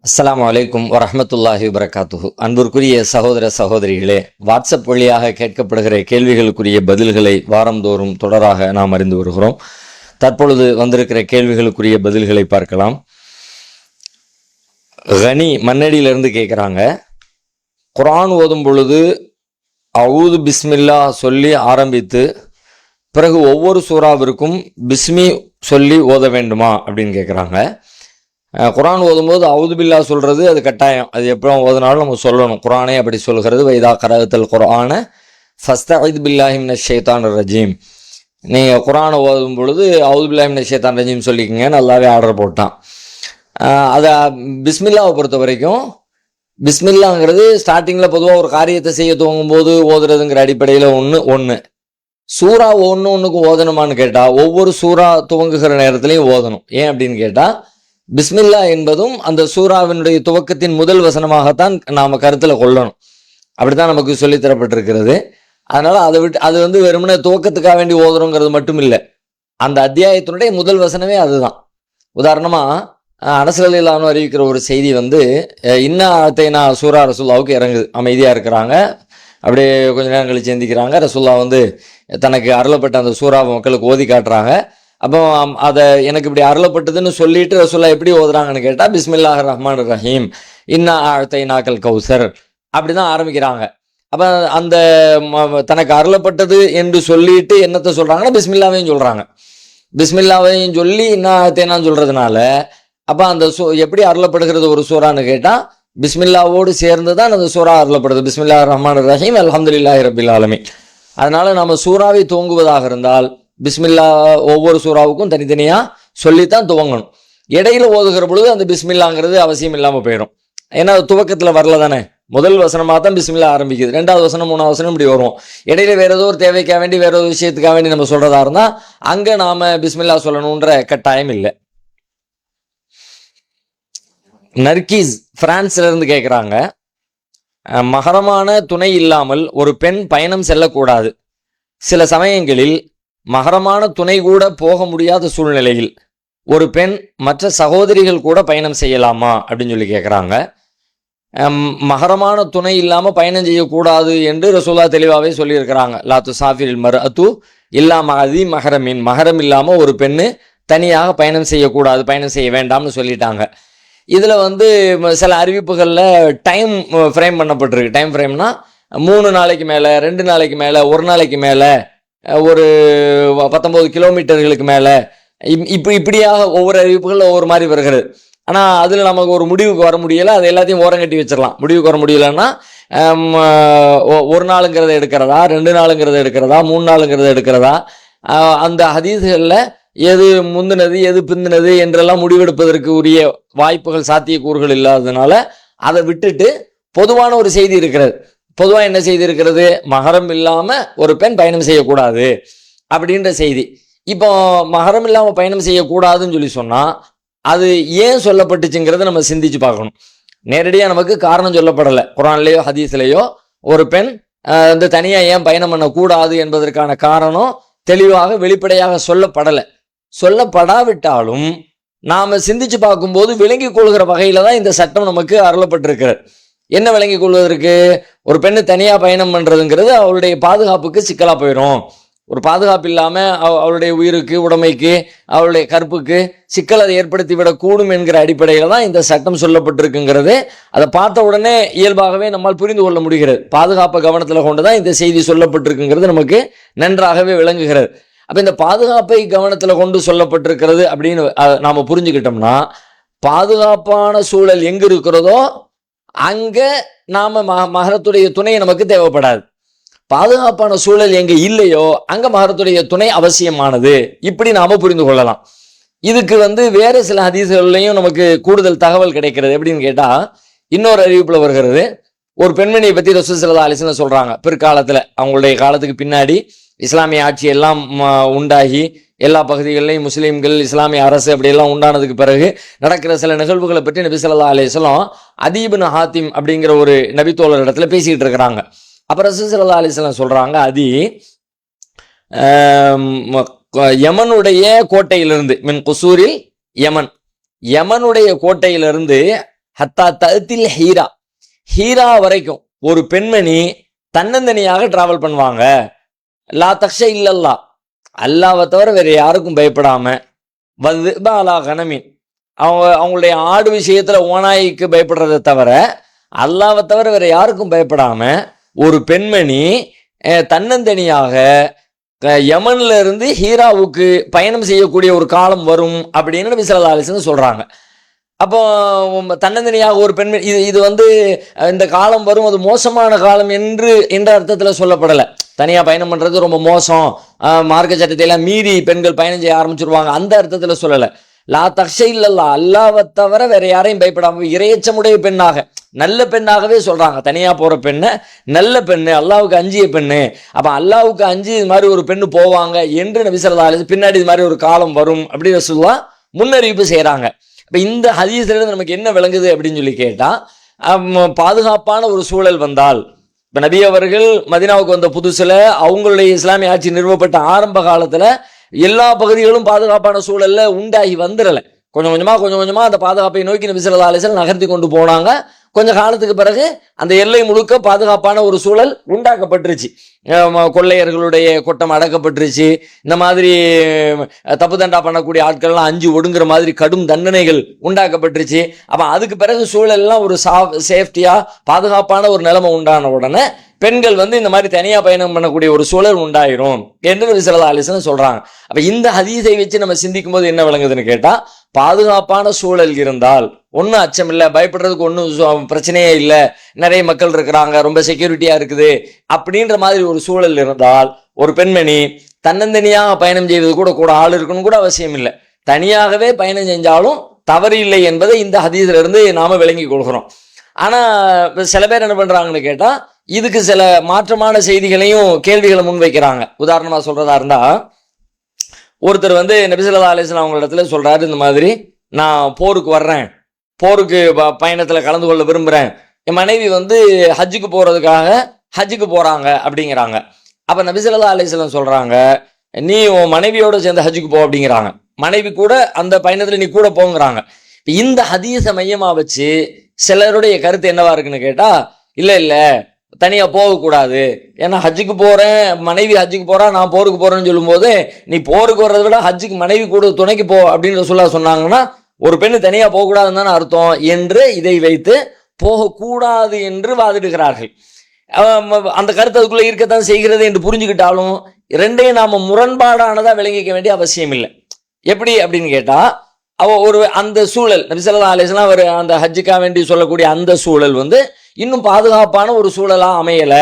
அஸ்ஸலாமு அலைக்கும் வரஹ்மத்துல்லாஹி வபரகாத்துஹு. அன்பிற்குரிய சகோதர சகோதரிகளே, வாட்ஸ்அப் வழியாக கேட்கப்படுகிற கேள்விகளுக்குரிய பதில்களை வாரந்தோறும் தொடராக நாம் அறிந்து வருகிறோம். தற்பொழுது வந்திருக்கிற கேள்விகளுக்குரிய பதில்களை பார்க்கலாம். கனி மன்னடியிலிருந்து கேட்குறாங்க, குர்ஆன் ஓதும் பொழுது அவுது பிஸ்மில்லா சொல்லி ஆரம்பித்து பிறகு ஒவ்வொரு சூறாவிற்கும் பிஸ்மி சொல்லி ஓத வேண்டுமா அப்படின்னு கேட்குறாங்க. குர்ஆன் ஓதும்போது அவுது பில்லா சொல்கிறது அது கட்டாயம், அது எப்போ ஓதுனாலும் நம்ம சொல்லணும். குர்ஆனே அப்படி சொல்கிறது, வைதா கரஅத்தல் குர்ஆன ஃபஸ்தஇத் பில்லாஹி மினஷ் ஷைத்தானிர் ரஜீம். நீங்கள் குர்ஆனை ஓதும் பொழுது அவுது பில்லாஹி மினஷ் ஷைத்தானிர் ரஜீம் சொல்லிக்கங்க, நல்லாவே ஆர்டர் போட்டான். அதை பிஸ்மில்லாவை பொறுத்த வரைக்கும், பிஸ்மில்லாங்கிறது ஸ்டார்டிங்கில் பொதுவாக ஒரு காரியத்தை செய்ய துவங்கும் போது ஓதுறதுங்கிற அடிப்படையில் ஒன்று சூறா ஒன்றுக்கு ஓதணுமான்னு கேட்டால் ஒவ்வொரு சூறா துவங்குகிற நேரத்துலையும் ஓதணும். ஏன் அப்படின்னு கேட்டால், பிஸ்மில்லா என்பதும் அந்த சூறாவினுடைய துவக்கத்தின் முதல் வசனமாகத்தான் நாம் கருத்தில் கொள்ளணும். அப்படித்தான் நமக்கு சொல்லித்தரப்பட்டிருக்கிறது. அதனால் அதை விட்டு அது வெறுமனே துவக்கத்துக்காக வேண்டி ஓதுறோங்கிறது மட்டும் இல்லை, அந்த அத்தியாயத்தினுடைய முதல் வசனமே அதுதான். உதாரணமாக அனஸ் ரலியல்லாஹு அன்ஹு அறிவிக்கிற ஒரு செய்தி இன்னா அத்தைனா சூரா ரசூலுல்லாவுக்கு இறங்குது. அமைதியாக இருக்கிறாங்க, அப்படியே கொஞ்ச நேரம் கழிச்சு எந்திக்கிறாங்க. ரசூலுல்லாஹ் தனக்கு அருளப்பட்ட அந்த சூறாவை மக்களுக்கு ஓதி காட்டுறாங்க. அப்போ அதை எனக்கு இப்படி அருளப்பட்டதுன்னு சொல்லிட்டு ரசூலுல்லாஹ் எப்படி ஓதுறாங்கன்னு கேட்டால், பிஸ்மில்லாஹிர் ரஹ்மானிர் ரஹீம் இன்னா அஅதைனாக்கல் கௌசர் அப்படி தான் ஆரம்பிக்கிறாங்க. அப்போ அந்த தனக்கு அருளப்பட்டது என்று சொல்லிட்டு என்னத்தை சொல்கிறாங்கன்னா பிஸ்மில்லாவையும் சொல்கிறாங்க. பிஸ்மில்லாவையும் சொல்லி இன்னா அஅதைனான்னு சொல்கிறதுனால அப்போ அந்த எப்படி அருளப்படுகிறது ஒரு சூறான்னு கேட்டால், பிஸ்மில்லாவோடு சேர்ந்து தான் அந்த சூறா அருளப்படுது. பிஸ்மில்லாஹிர் ரஹ்மானிர் ரஹீம் அல்ஹம்துலில்லாஹி ரப்பில் ஆலமீன். அதனால் நம்ம சூறாவை துவங்குவதாக இருந்தால் பிஸ்மில்லா ஒவ்வொரு சூறாவுக்கும் தனித்தனியாக சொல்லித்தான் துவங்கணும். இடையில ஓதுகிற பொழுது அந்த பிஸ்மில்லாங்கிறது அவசியம் இல்லாமல் போயிடும். ஏன்னா துவக்கத்தில் வரல தானே, முதல் வசனமாக தான் பிஸ்மில்லா ஆரம்பிக்குது. ரெண்டாவது வசனம் மூணாவது வசனம் இப்படி வரும். இடையில வேற ஏதோ ஒரு தேவைக்காக வேண்டி வேற ஒரு விஷயத்துக்காக வேண்டி நம்ம சொல்றதா இருந்தால் அங்கே நாம் பிஸ்மில்லா சொல்லணுன்ற கட்டாயம் இல்லை. நர்கீஸ் பிரான்ஸ்ல இருந்து கேட்குறாங்க, மகரமான துணை இல்லாமல் ஒரு பெண் பயணம் செல்லக்கூடாது. சில சமயங்களில் மகரமான துணை கூட போக முடியாத சூழ்நிலையில் ஒரு பெண் மற்ற சகோதரிகள் கூட பயணம் செய்யலாமா அப்படின்னு சொல்லி கேட்குறாங்க. மகரமான துணை இல்லாமல் பயணம் செய்யக்கூடாது என்று ரசூலுல்லாஹ் தெளிவாகவே சொல்லியிருக்கிறாங்க. லா துசாஃபிரில் மர்அத்து இல்லா மஅதி மஹரமின், மஹரம் இல்லாமல் ஒரு பெண்ணு தனியாக பயணம் செய்யக்கூடாது, பயணம் செய்ய வேண்டாம்னு சொல்லிட்டாங்க. இதில் சில அறிவிப்புகளில் டைம் ஃப்ரேம் பண்ணப்பட்டிருக்கு. டைம் ஃப்ரேம்னா 3 நாளைக்கு மேலே, 2 நாளைக்கு மேலே, 1 நாளைக்கு மேலே, ஒரு 19 கிலோமீட்டர்களுக்கு மேலே, இப்படியாக ஒவ்வொரு அறிவிப்புகளில் ஒவ்வொரு மாதிரி வருகிறது. ஆனால் அதில் நமக்கு ஒரு முடிவுக்கு வர முடியலை, அது எல்லாத்தையும் ஓரங்கட்டி வச்சிடலாம். முடிவுக்கு வர முடியலைன்னா 1 நாளுங்கிறத எடுக்கிறதா, 2 நாளுங்கிறத எடுக்கிறதா, 3 நாளுங்கிறத எடுக்கிறதா, அந்த ஹதீஸ்களில் எது முந்தினது எது பிந்தினது என்றெல்லாம் முடிவெடுப்பதற்கு உரிய வாய்ப்புகள் சாத்தியக்கூறுகள் இல்லாததுனால அதை விட்டுட்டு பொதுவான ஒரு செய்தி இருக்கிறது. பொதுவாக என்ன செய்தி இருக்கிறது? மகரம் இல்லாமல் ஒரு பெண் பயணம் செய்யக்கூடாது அப்படின்ற செய்தி. இப்போ மகரம் இல்லாமல் பயணம் செய்யக்கூடாதுன்னு சொல்லி சொன்னால் அது ஏன் சொல்லப்பட்டுச்சுங்கிறத நம்ம சிந்திச்சு பார்க்கணும். நேரடியாக நமக்கு காரணம் சொல்லப்படலை. குர்ஆன்லேயோ ஹதீஸ்லேயோ ஒரு பெண் தனியாக ஏன் பயணம் பண்ணக்கூடாது என்பதற்கான காரணம் தெளிவாக வெளிப்படையாக சொல்லப்படலை. சொல்லப்படாவிட்டாலும் நாம் சிந்திச்சு பார்க்கும்போது விளங்கி கொள்கிற வகையில் தான் இந்த சட்டம் நமக்கு அருளப்பட்டிருக்கிறது. என்ன விளங்கி கொள்வதற்கு? ஒரு பெண்ணு தனியாக பயணம் பண்ணுறதுங்கிறது அவளுடைய பாதுகாப்புக்கு சிக்கலாக போயிடும். ஒரு பாதுகாப்பு இல்லாமல் அவளுடைய உயிருக்கு, உடைமைக்கு, அவளுடைய கற்புக்கு சிக்கல் அதை ஏற்படுத்தி விடக்கூடும் என்கிற அடிப்படையில் தான் இந்த சட்டம் சொல்லப்பட்டிருக்குங்கிறது அதை பார்த்த உடனே இயல்பாகவே நம்மால் புரிந்து கொள்ள முடிகிறது. பாதுகாப்பை கவனத்தில் கொண்டு தான் இந்த செய்தி சொல்லப்பட்டிருக்குங்கிறது நமக்கு நன்றாகவே விளங்குகிறது. அப்போ இந்த பாதுகாப்பை கவனத்தில் கொண்டு சொல்லப்பட்டிருக்கிறது அப்படின்னு நாம் புரிஞ்சுக்கிட்டோம்னா, பாதுகாப்பான சூழல் எங்கே இருக்கிறதோ அங்கே நாம் மகரத்துடைய துணை நமக்கு தேவைப்படாது. பாதுகாப்பான சூழல் எங்கே இல்லையோ அங்கே மகரத்துடைய துணை அவசியமானது. இப்படி நாம் புரிந்து கொள்ளலாம். இதுக்கு வேறு சில ஹதீஸ்கள்லையும் நமக்கு கூடுதல் தகவல் கிடைக்கிறது. எப்படின்னு கேட்டால், இன்னொரு அறிவிப்பில் வருகிறது. ஒரு பெண்மணியை பற்றி ரசூல் ஸல்லல்லாஹு அலைஹி வஸல்லம் சொல்கிறாங்க. பிற்காலத்தில் அவங்களுடைய காலத்துக்கு பின்னாடி இஸ்லாமிய ஆட்சி எல்லாம் உண்டாகி எல்லா பகுதிகளிலையும் முஸ்லீம்கள், இஸ்லாமிய அரசு அப்படியெல்லாம் உண்டானதுக்கு பிறகு நடக்கிற சில நிகழ்வுகளை பற்றி நபி ஸல்லல்லாஹு அலைஹி வஸல்லம் அதி இப்னு ஹாத்திம் அப்படிங்கிற ஒரு நபித்தோழர் இடத்துல பேசிக்கிட்டு இருக்கிறாங்க. அப்போ ரசூல் ஸல்லல்லாஹு அலைஹி வஸல்லம் சொல்கிறாங்க, அதி யமனுடைய கோட்டையிலிருந்து, மின் குசூரில் யமன், யமனுடைய கோட்டையிலிருந்து ஹத்தா தத்தில் ஹீரா, ஹீரா வரைக்கும் ஒரு பெண்மணி தன்னந்தனியாக டிராவல் பண்ணுவாங்க. லா தக்ஷ இல்லல்லா, அல்லாவை தவிர வேற யாருக்கும் பயப்படாம, வது பாலா கனமின், அவங்களுடைய ஆடு விஷயத்துல ஓனாய்க்கு பயப்படுறதை தவிர அல்லாவை தவிர வேற யாருக்கும் பயப்படாம ஒரு பெண்மணி தன்னந்தனியாக யமன்ல இருந்து ஹீராவுக்கு பயணம் செய்யக்கூடிய ஒரு காலம் வரும் அப்படின்னு நபி ஸல்லல்லாஹு அலைஹி வஸல்லம் சொல்றாங்க. அப்போ தன்னந்தனியாக ஒரு பெண்மணி, இது வந்து இந்த காலம் வரும், அது மோசமான காலம் என்ற அர்த்தத்தில் சொல்லப்படலை. தனியாக பயணம் பண்ணுறது ரொம்ப மோசம், மார்க்க சட்டத்தை எல்லாம் மீறி பெண்கள் பயணம் செய்ய ஆரம்பிச்சிருவாங்க, அந்த அர்த்தத்தில் சொல்லலை. லா தக்ஷ இல்லல்லா, அல்லாவை தவிர வேற யாரையும் பயப்படாம இறையச்சமுடைய பெண்ணாக, நல்ல பெண்ணாகவே சொல்றாங்க. தனியா போற பெண்ணை நல்ல பெண்ணு, அல்லாவுக்கு அஞ்சிய பெண்ணு. அப்ப அல்லாவுக்கு அஞ்சு இது மாதிரி ஒரு பெண்ணு போவாங்க என்று நபி ஸல்லல்லாஹு அலைஹி வஸல்லம் பின்னாடி இது மாதிரி ஒரு காலம் வரும் அப்படின்னு ரசூலுல்லாஹ் முன்னறிவிப்பு செய்யறாங்க. இப்ப இந்த ஹதீஸ்ல இருந்து நமக்கு என்ன விளங்குது அப்படின்னு சொல்லி கேட்டா, பாதுகாப்பான ஒரு சூழல் வந்தால், இப்ப நபி அவர்கள் மதீனாவுக்கு வந்த புதுசுல அவங்களுடைய இஸ்லாமிய ஆட்சி நிறுவப்பட்ட ஆரம்ப காலத்துல எல்லா பகுதிகளும் பாதுகாப்பான சூழல்ல உண்டாகி வந்துடல. கொஞ்சம் கொஞ்சமா அந்த பாதுகாப்பை நோக்கி நபி ஸல்லல்லாஹு அலைஹி வஸல்லம் நகர்த்தி கொண்டு போனாங்க. கொஞ்ச காலத்துக்கு பிறகு அந்த எல்லை முழுக்க பாதுகாப்பான ஒரு சூழல் உண்டாக்கப்பட்டுருச்சு. கொள்ளையர்களுடைய கொட்டம் அடக்கப்பட்டுருச்சு. இந்த மாதிரி தப்பு தண்டா பண்ணக்கூடிய ஆட்கள்லாம் அஞ்சு ஒடுங்குற மாதிரி கடும் தண்டனைகள் உண்டாக்கப்பட்டுருச்சு. அப்ப அதுக்கு பிறகு சூழல்லாம் ஒரு சேஃப்டியா பாதுகாப்பான ஒரு நிலைமை உண்டான உடனே பெண்கள் வந்து இந்த மாதிரி தனியா பயணம் பண்ணக்கூடிய ஒரு சூழல் உண்டாயிரும் என்று நபி ஸல்லல்லாஹு அலைஹி வஸல்லம் சொல்றாங்க. அப்ப இந்த ஹதீஸை வச்சு நம்ம சிந்திக்கும் போது என்ன விளங்குதுன்னு கேட்டா, பாதுகாப்பான சூழல் இருந்தால் ஒன்றும் அச்சம் இல்லை, பயப்படுறதுக்கு ஒன்றும் பிரச்சனையே இல்லை, நிறைய மக்கள் இருக்கிறாங்க, ரொம்ப செக்யூரிட்டியா இருக்குது அப்படின்ற மாதிரி ஒரு சூழல் இருந்தால் ஒரு பெண்மணி தன்னந்தனியாக பயணம் செய்வது கூட ஆள் இருக்கணும் கூட அவசியம் இல்லை, தனியாகவே பயணம் செஞ்சாலும் தவறு இல்லை என்பதை இந்த ஹதீஸ்ல இருந்து நாம விளங்கி கொள்கிறோம். ஆனா சில பேர் என்ன பண்றாங்கன்னு கேட்டா, இதுக்கு சில மாற்றமான செய்திகளையும் கேள்விகளை முன்வைக்கிறாங்க. உதாரணமா சொல்றதா இருந்தா, ஒருத்தர் வந்து நபி ஸல்லல்லாஹு அலைஹி வஸல்லம் அவங்களிடத்துல சொல்றாரு, இந்த மாதிரி நான் போருக்கு வர்றேன், போருக்கு பயணத்துல கலந்து கொள்ள விரும்புறேன், என் மனைவி வந்து ஹஜ்ஜுக்கு போறதுக்காக ஹஜ்ஜுக்கு போறாங்க அப்படிங்கிறாங்க. அப்ப நபி ஸல்லல்லாஹு அலைஹி வஸல்லம் சொல்றாங்க, நீ உன் மனைவியோட சேர்ந்து ஹஜ்ஜுக்கு போ அப்படிங்கிறாங்க. மனைவி கூட அந்த பயணத்துல நீ கூட போங்கிறாங்க. இந்த ஹதீஸை மையமா வச்சு சிலருடைய கருத்து என்னவா இருக்குன்னு கேட்டா, இல்ல தனியா போகக்கூடாது, ஏன்னா ஹஜ்ஜுக்கு போறேன், மனைவி ஹஜ்ஜுக்கு போறா, நான் போருக்கு போறேன்னு சொல்லும் போது நீ போருக்கு வர்றதை விட ஹஜ்ஜுக்கு மனைவி கூட துணைக்கு போ அப்படின்னு சொன்னாங்கன்னா ஒரு பெண்ணு தனியா போகக்கூடாதுன்னு தானே அர்த்தம் என்று இதை வைத்து போகக்கூடாது என்று வாதிடுகிறார்கள். அந்த கருத்து அதுக்குள்ள இருக்கத்தான் செய்கிறது என்று புரிஞ்சுக்கிட்டாலும் ரெண்டையும் நாம முரண்பாடானதா விளங்கிக்க வேண்டிய அவசியம் இல்லை. எப்படி அப்படின்னு கேட்டா, ஒரு அந்த சூழல் நபி ஸல்லல்லாஹு அலைஹி வஸல்லம் அவர் அந்த ஹஜ்ஜுக்கா வேண்டி சொல்லக்கூடிய அந்த சூழல் வந்து இன்னும் பாதுகாப்பான ஒரு சூழலா அமையல,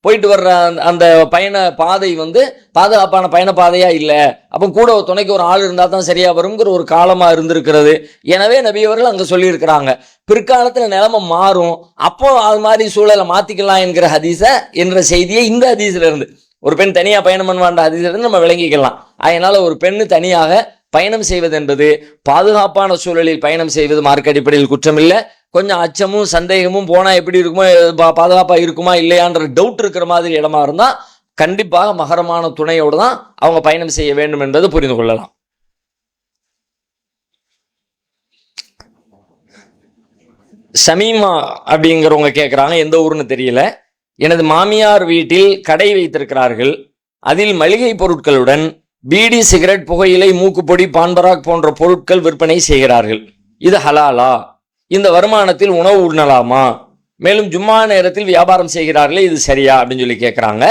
போயிட்டு வர்ற அந்த பயண பாதை வந்து பாதுகாப்பான பயண பாதையா இல்லை, அப்போ கூட துணைக்கு ஒரு ஆள் இருந்தால் தான் சரியா வருங்கிற ஒரு காலமா இருந்திருக்கிறது. எனவே நபி அவர்கள் அங்க சொல்லி இருக்கிறாங்க, பிற்காலத்துல நிலைமை மாறும், அப்போ அது மாதிரி சூழலை மாத்திக்கலாம் என்கிற என்ற செய்தியை இந்த ஹதீஸ்ல இருந்து, ஒரு பெண் தனியா பயணம் பண்ணுவான்ற ஹதீஸ்ல இருந்து நம்ம விளங்கிக்கலாம். அதனால ஒரு பெண்ணு தனியாக பயணம் செய்வது என்பது, பாதுகாப்பான சூழலில் பயணம் செய்வது மார்க்க அடிப்படையில் குற்றம் இல்லை. கொஞ்சம் அச்சமும் சந்தேகமும் போனா எப்படி இருக்குமோ, பாதுகாப்பா இருக்குமா இல்லையான்ற டவுட் இருக்கிற மாதிரி இடமா இருந்தா கண்டிப்பாக மகரமான துணையோடு தான் அவங்க பயணம் செய்ய வேண்டும் என்பது புரிந்து கொள்ளலாம். சமீமா அப்படிங்கிறவங்க கேட்குறாங்க, எந்த ஊர்னு தெரியல, எனது மாமியார் வீட்டில் கடை வைத்திருக்கிறார்கள், அதில் மளிகை பொருட்களுடன் பீடி, சிகரெட், புகையிலை, மூக்குப்பொடி, பான்பராக் போன்ற பொருட்கள் விற்பனை செய்கிறார்கள், இது ஹலாலா? இந்த வருமானத்தில் உணவு உண்ணலாமா? மேலும் ஜும்மா நேரத்தில் வியாபாரம் செய்கிறார்களே, இது சரியா அப்படின்னு சொல்லி கேட்குறாங்க.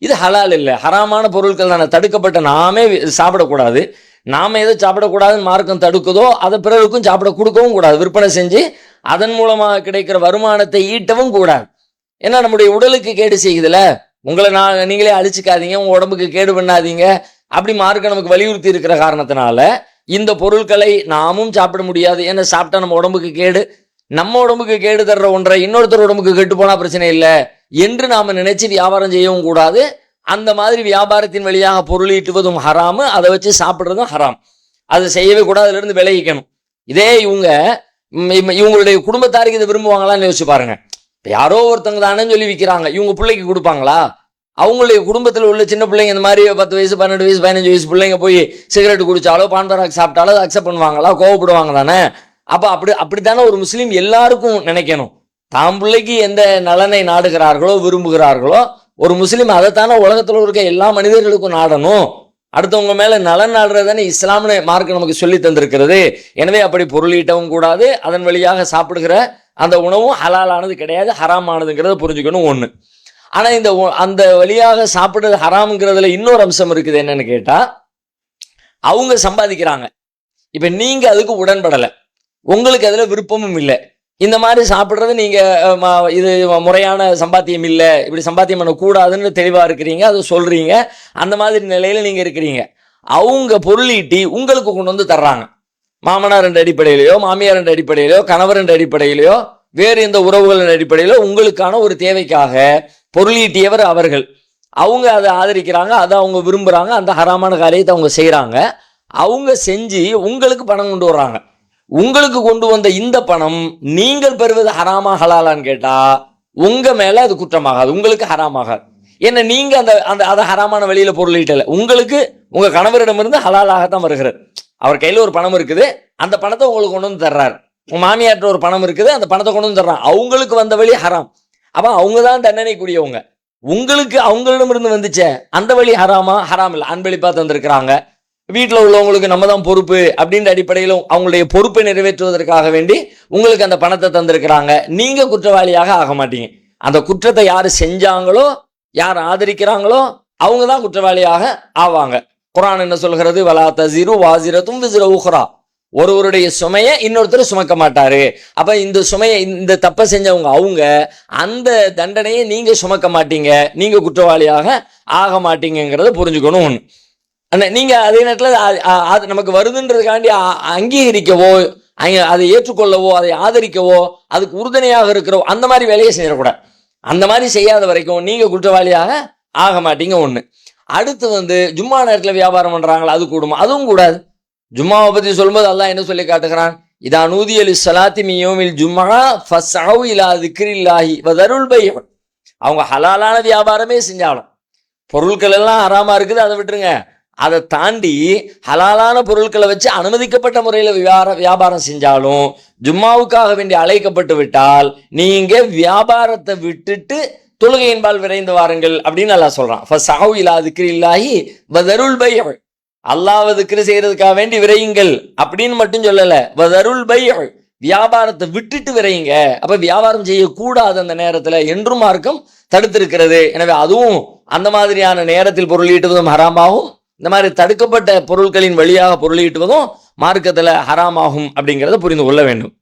இது ஹலால் இல்லை, ஹராமான பொருட்கள் தானே, தடுக்கப்பட்ட, நாமே சாப்பிடக்கூடாது. நாம எதை சாப்பிடக்கூடாதுன்னு மார்க்கம் தடுக்குதோ அதை பிறருக்கும் சாப்பிட கொடுக்கவும் கூடாது, விற்பனை செஞ்சு அதன் மூலமாக கிடைக்கிற வருமானத்தை ஈட்டவும் கூடாது. ஏன்னா நம்முடைய உடலுக்கு கேடு செய்யுதுல, உங்களை நீங்களே அழிச்சுக்காதீங்க, உங்க உடம்புக்கு கேடு பண்ணாதீங்க அப்படி மார்க்கம் நமக்கு வலியுறுத்தி இருக்கிற காரணத்தினால இந்த பொருட்களை நாமும் சாப்பிட முடியாது. ஏன்னா சாப்பிட்டா நம்ம உடம்புக்கு கேடு, நம்ம உடம்புக்கு கேடு தர்ற ஒன்றை இன்னொருத்தர் உடம்புக்கு கெட்டு போனா பிரச்சனை இல்லை என்று நாம நினைச்சு வியாபாரம் செய்யவும் கூடாது. அந்த மாதிரி வியாபாரத்தின் வழியாக பொருள் ஈட்டுவதும் ஹராமு, அதை வச்சு சாப்பிட்றதும் ஹராம், அதை செய்யவே கூடாது, அதுல இருந்து விலகிக்கணும். இதே இவங்களுடைய குடும்பத்தாருக்கு இதை விரும்புவாங்களான்னு யோசிச்சு பாருங்க. யாரோ ஒருத்தங்க தானேன்னு சொல்லி விற்கிறாங்க, இவங்க பிள்ளைக்கு கொடுப்பாங்களா? அவங்களுடைய குடும்பத்தில் உள்ள சின்ன பிள்ளைங்க இந்த மாதிரி 10 வயசு 12 வயசு 15 வயசு பிள்ளைங்க போய் சிகரெட் குடிச்சாலோ பான்பராக் சாப்பிட்டாலோ அக்செப்ட் பண்ணுவாங்களா? கோவப்படுவாங்க தானே. அப்ப அப்படித்தானே ஒரு முஸ்லீம் எல்லாருக்கும் நினைக்கணும். தாம் பிள்ளைக்கு எந்த நலனை நாடுகிறார்களோ விரும்புகிறார்களோ ஒரு முஸ்லீம் அதைத்தானே உலகத்துல இருக்க எல்லா மனிதர்களுக்கும் நாடணும். அடுத்தவங்க மேல நலன் நாடுறதானே இஸ்லாம்னு மார்க்க நமக்கு சொல்லி தந்திருக்கிறது. எனவே அப்படி பொருளீட்டவும் கூடாது, அதன் வழியாக சாப்பிடுகிற அந்த உணவும் ஹலாலானது கிடையாது, ஹராமானதுங்கிறத புரிஞ்சுக்கணும் ஒண்ணு. ஆனா அந்த வழியாக சாப்பிடுறது ஹராம்ங்கிறதுல இன்னொரு அம்சம் இருக்குது. என்னன்னு கேட்டா, அவங்க சம்பாதிக்கிறாங்க, இப்ப நீங்க அதுக்கு உடன்படலை, உங்களுக்கு அதுல விருப்பமும் இல்லை, இந்த மாதிரி சாப்பிட்றது நீங்க இது முறையான சம்பாத்தியம் இல்லை, இப்படி சம்பாத்தியம் பண்ணக்கூடாதுன்னு தெளிவா இருக்கிறீங்க, அதை சொல்றீங்க, அந்த மாதிரி நிலையில நீங்க இருக்கிறீங்க. அவங்க பொருளீட்டி உங்களுக்கு கொண்டு வந்து தர்றாங்க, மாமனார் என்ற அடிப்படையிலையோ மாமியார் என்ற அடிப்படையிலையோ கணவர் என்ற அடிப்படையிலையோ வேறு எந்த உறவுகள் அடிப்படையிலோ உங்களுக்கான ஒரு தேவைக்காக பொருளீட்டியவர் அவர்கள். அவங்க அதை ஆதரிக்கிறாங்க, அதை அவங்க விரும்புறாங்க, அந்த ஹராமான காரியத்தை அவங்க செய்யறாங்க. அவங்க செஞ்சு உங்களுக்கு பணம் கொண்டு வர்றாங்க. உங்களுக்கு கொண்டு வந்த இந்த பணம் நீங்கள் பெறுவது ஹராமா ஹலாலான்னு கேட்டா உங்க மேல அது குற்றமாகாது, உங்களுக்கு ஹராமாகாது. ஏன்னா நீங்க அந்த ஹராமான வழியில பொருளீட்டல, உங்களுக்கு உங்க கணவரிடமிருந்து ஹலாலாகத்தான் வருகிறது. அவர் கையில ஒரு பணம் இருக்குது, அந்த பணத்தை உங்களுக்கு கொண்டு வந்து தர்றாரு. உங்க மாமியார்ட்ட ஒரு பணம் இருக்குது, அந்த பணத்தை கொண்டு வந்து தர்றாங்க, அவங்களுக்கு வந்த வழி ஹராம். அப்ப அவங்க தான் தண்டனைக்குரியவங்க. உங்களுக்கு அவங்களிடமிருந்து வந்துச்சே அந்த வழி ஹராமா? ஹராம் இல்லை, அன்பளிப்பா தந்திருக்கிறாங்க. வீட்டில் உள்ளவங்களுக்கு நம்ம தான் பொறுப்பு அப்படின்ற அடிப்படையிலும் அவங்களுடைய பொறுப்பை நிறைவேற்றுவதற்காக வேண்டி உங்களுக்கு அந்த பணத்தை தந்திருக்கிறாங்க. நீங்க குற்றவாளியாக ஆக மாட்டீங்க. அந்த குற்றத்தை யாரு செஞ்சாங்களோ, யார் ஆதரிக்கிறாங்களோ அவங்க தான் குற்றவாளியாக ஆவாங்க. குர்ஆன் என்ன சொல்கிறது? வலா தஸிரு வாஸிரத்தும் விஸ்ர உக்ரா, ஒருவருடைய சுமையை இன்னொருத்தர் சுமக்க மாட்டாரு. அப்ப இந்த சுமையை, இந்த தப்பை செஞ்சவங்க அவங்க, அந்த தண்டனையை நீங்க சுமக்க மாட்டீங்க, நீங்க குற்றவாளியாக ஆக மாட்டீங்கிறத புரிஞ்சுக்கணும். ஒன்று, நீங்க அதே நேரத்தில் நமக்கு வருதுன்றதுக்காண்டி அங்கீகரிக்கவோ, அதை ஏற்றுக்கொள்ளவோ, அதை ஆதரிக்கவோ, அதுக்கு உறுதுணையாக இருக்கிறவோ அந்த மாதிரி வேலையை செய்யக்கூடாது. அந்த மாதிரி செய்யாத வரைக்கும் நீங்க குற்றவாளியாக ஆக மாட்டீங்க. ஒண்ணு. அடுத்து ஜும்மா நேரத்தில் வியாபாரம் பண்றாங்களா, அது கூடுமா? அதுவும் கூடாது. ஜும்மாவை பத்தி சொல்லும்போது அல்லாஹ் என்ன சொல்லி காட்டுகிறான்? இதா நூதிய லிஸ்ஸலாத்தி மின் யௌமில் ஜும்ஆ ஃபஸ்அவு இலா திக்ரில்லாஹி வதருல் பை'. அவங்க ஹலாலான வியாபாரமே செஞ்சாலும், பொருட்கள் எல்லாம் ஹராமா இருக்குது அதை விட்டுருங்க, அதை தாண்டி ஹலாலான பொருட்களை வச்சு அனுமதிக்கப்பட்ட முறையில் வியாபாரம் செஞ்சாலும் ஜும்மாவுக்காக வேண்டி அழைக்கப்பட்டு விட்டால் நீங்க வியாபாரத்தை விட்டுட்டு தொழுகையின்பால் விரைந்து வாருங்கள் அப்படின்னு அல்லாஹ் சொல்றான். ஃபஸ்அவு இலா திக்ரில்லாஹி வதருல் பை', அல்லாஹ்வை திக்ர் செய்யறதுக்காக வேண்டி விரையுங்கள் அப்படின்னு மட்டும் சொல்லல, வதருல் பை', வியாபாரத்தை விட்டுட்டு விரையுங்க. அப்ப வியாபாரம் செய்யக்கூடாது அந்த நேரத்துல என்றும் மார்க்கம் தடுத்திருக்கிறது. எனவே அதுவும் அந்த மாதிரியான நேரத்தில் பொருளீட்டுவதும் ஹராமாகும், இந்த மாதிரி தடுக்கப்பட்ட பொருட்களின் வழியாக பொருளீட்டுவதும் மார்க்கத்துல ஹராமாகும் அப்படிங்கிறத புரிந்து கொள்ள வேண்டும்.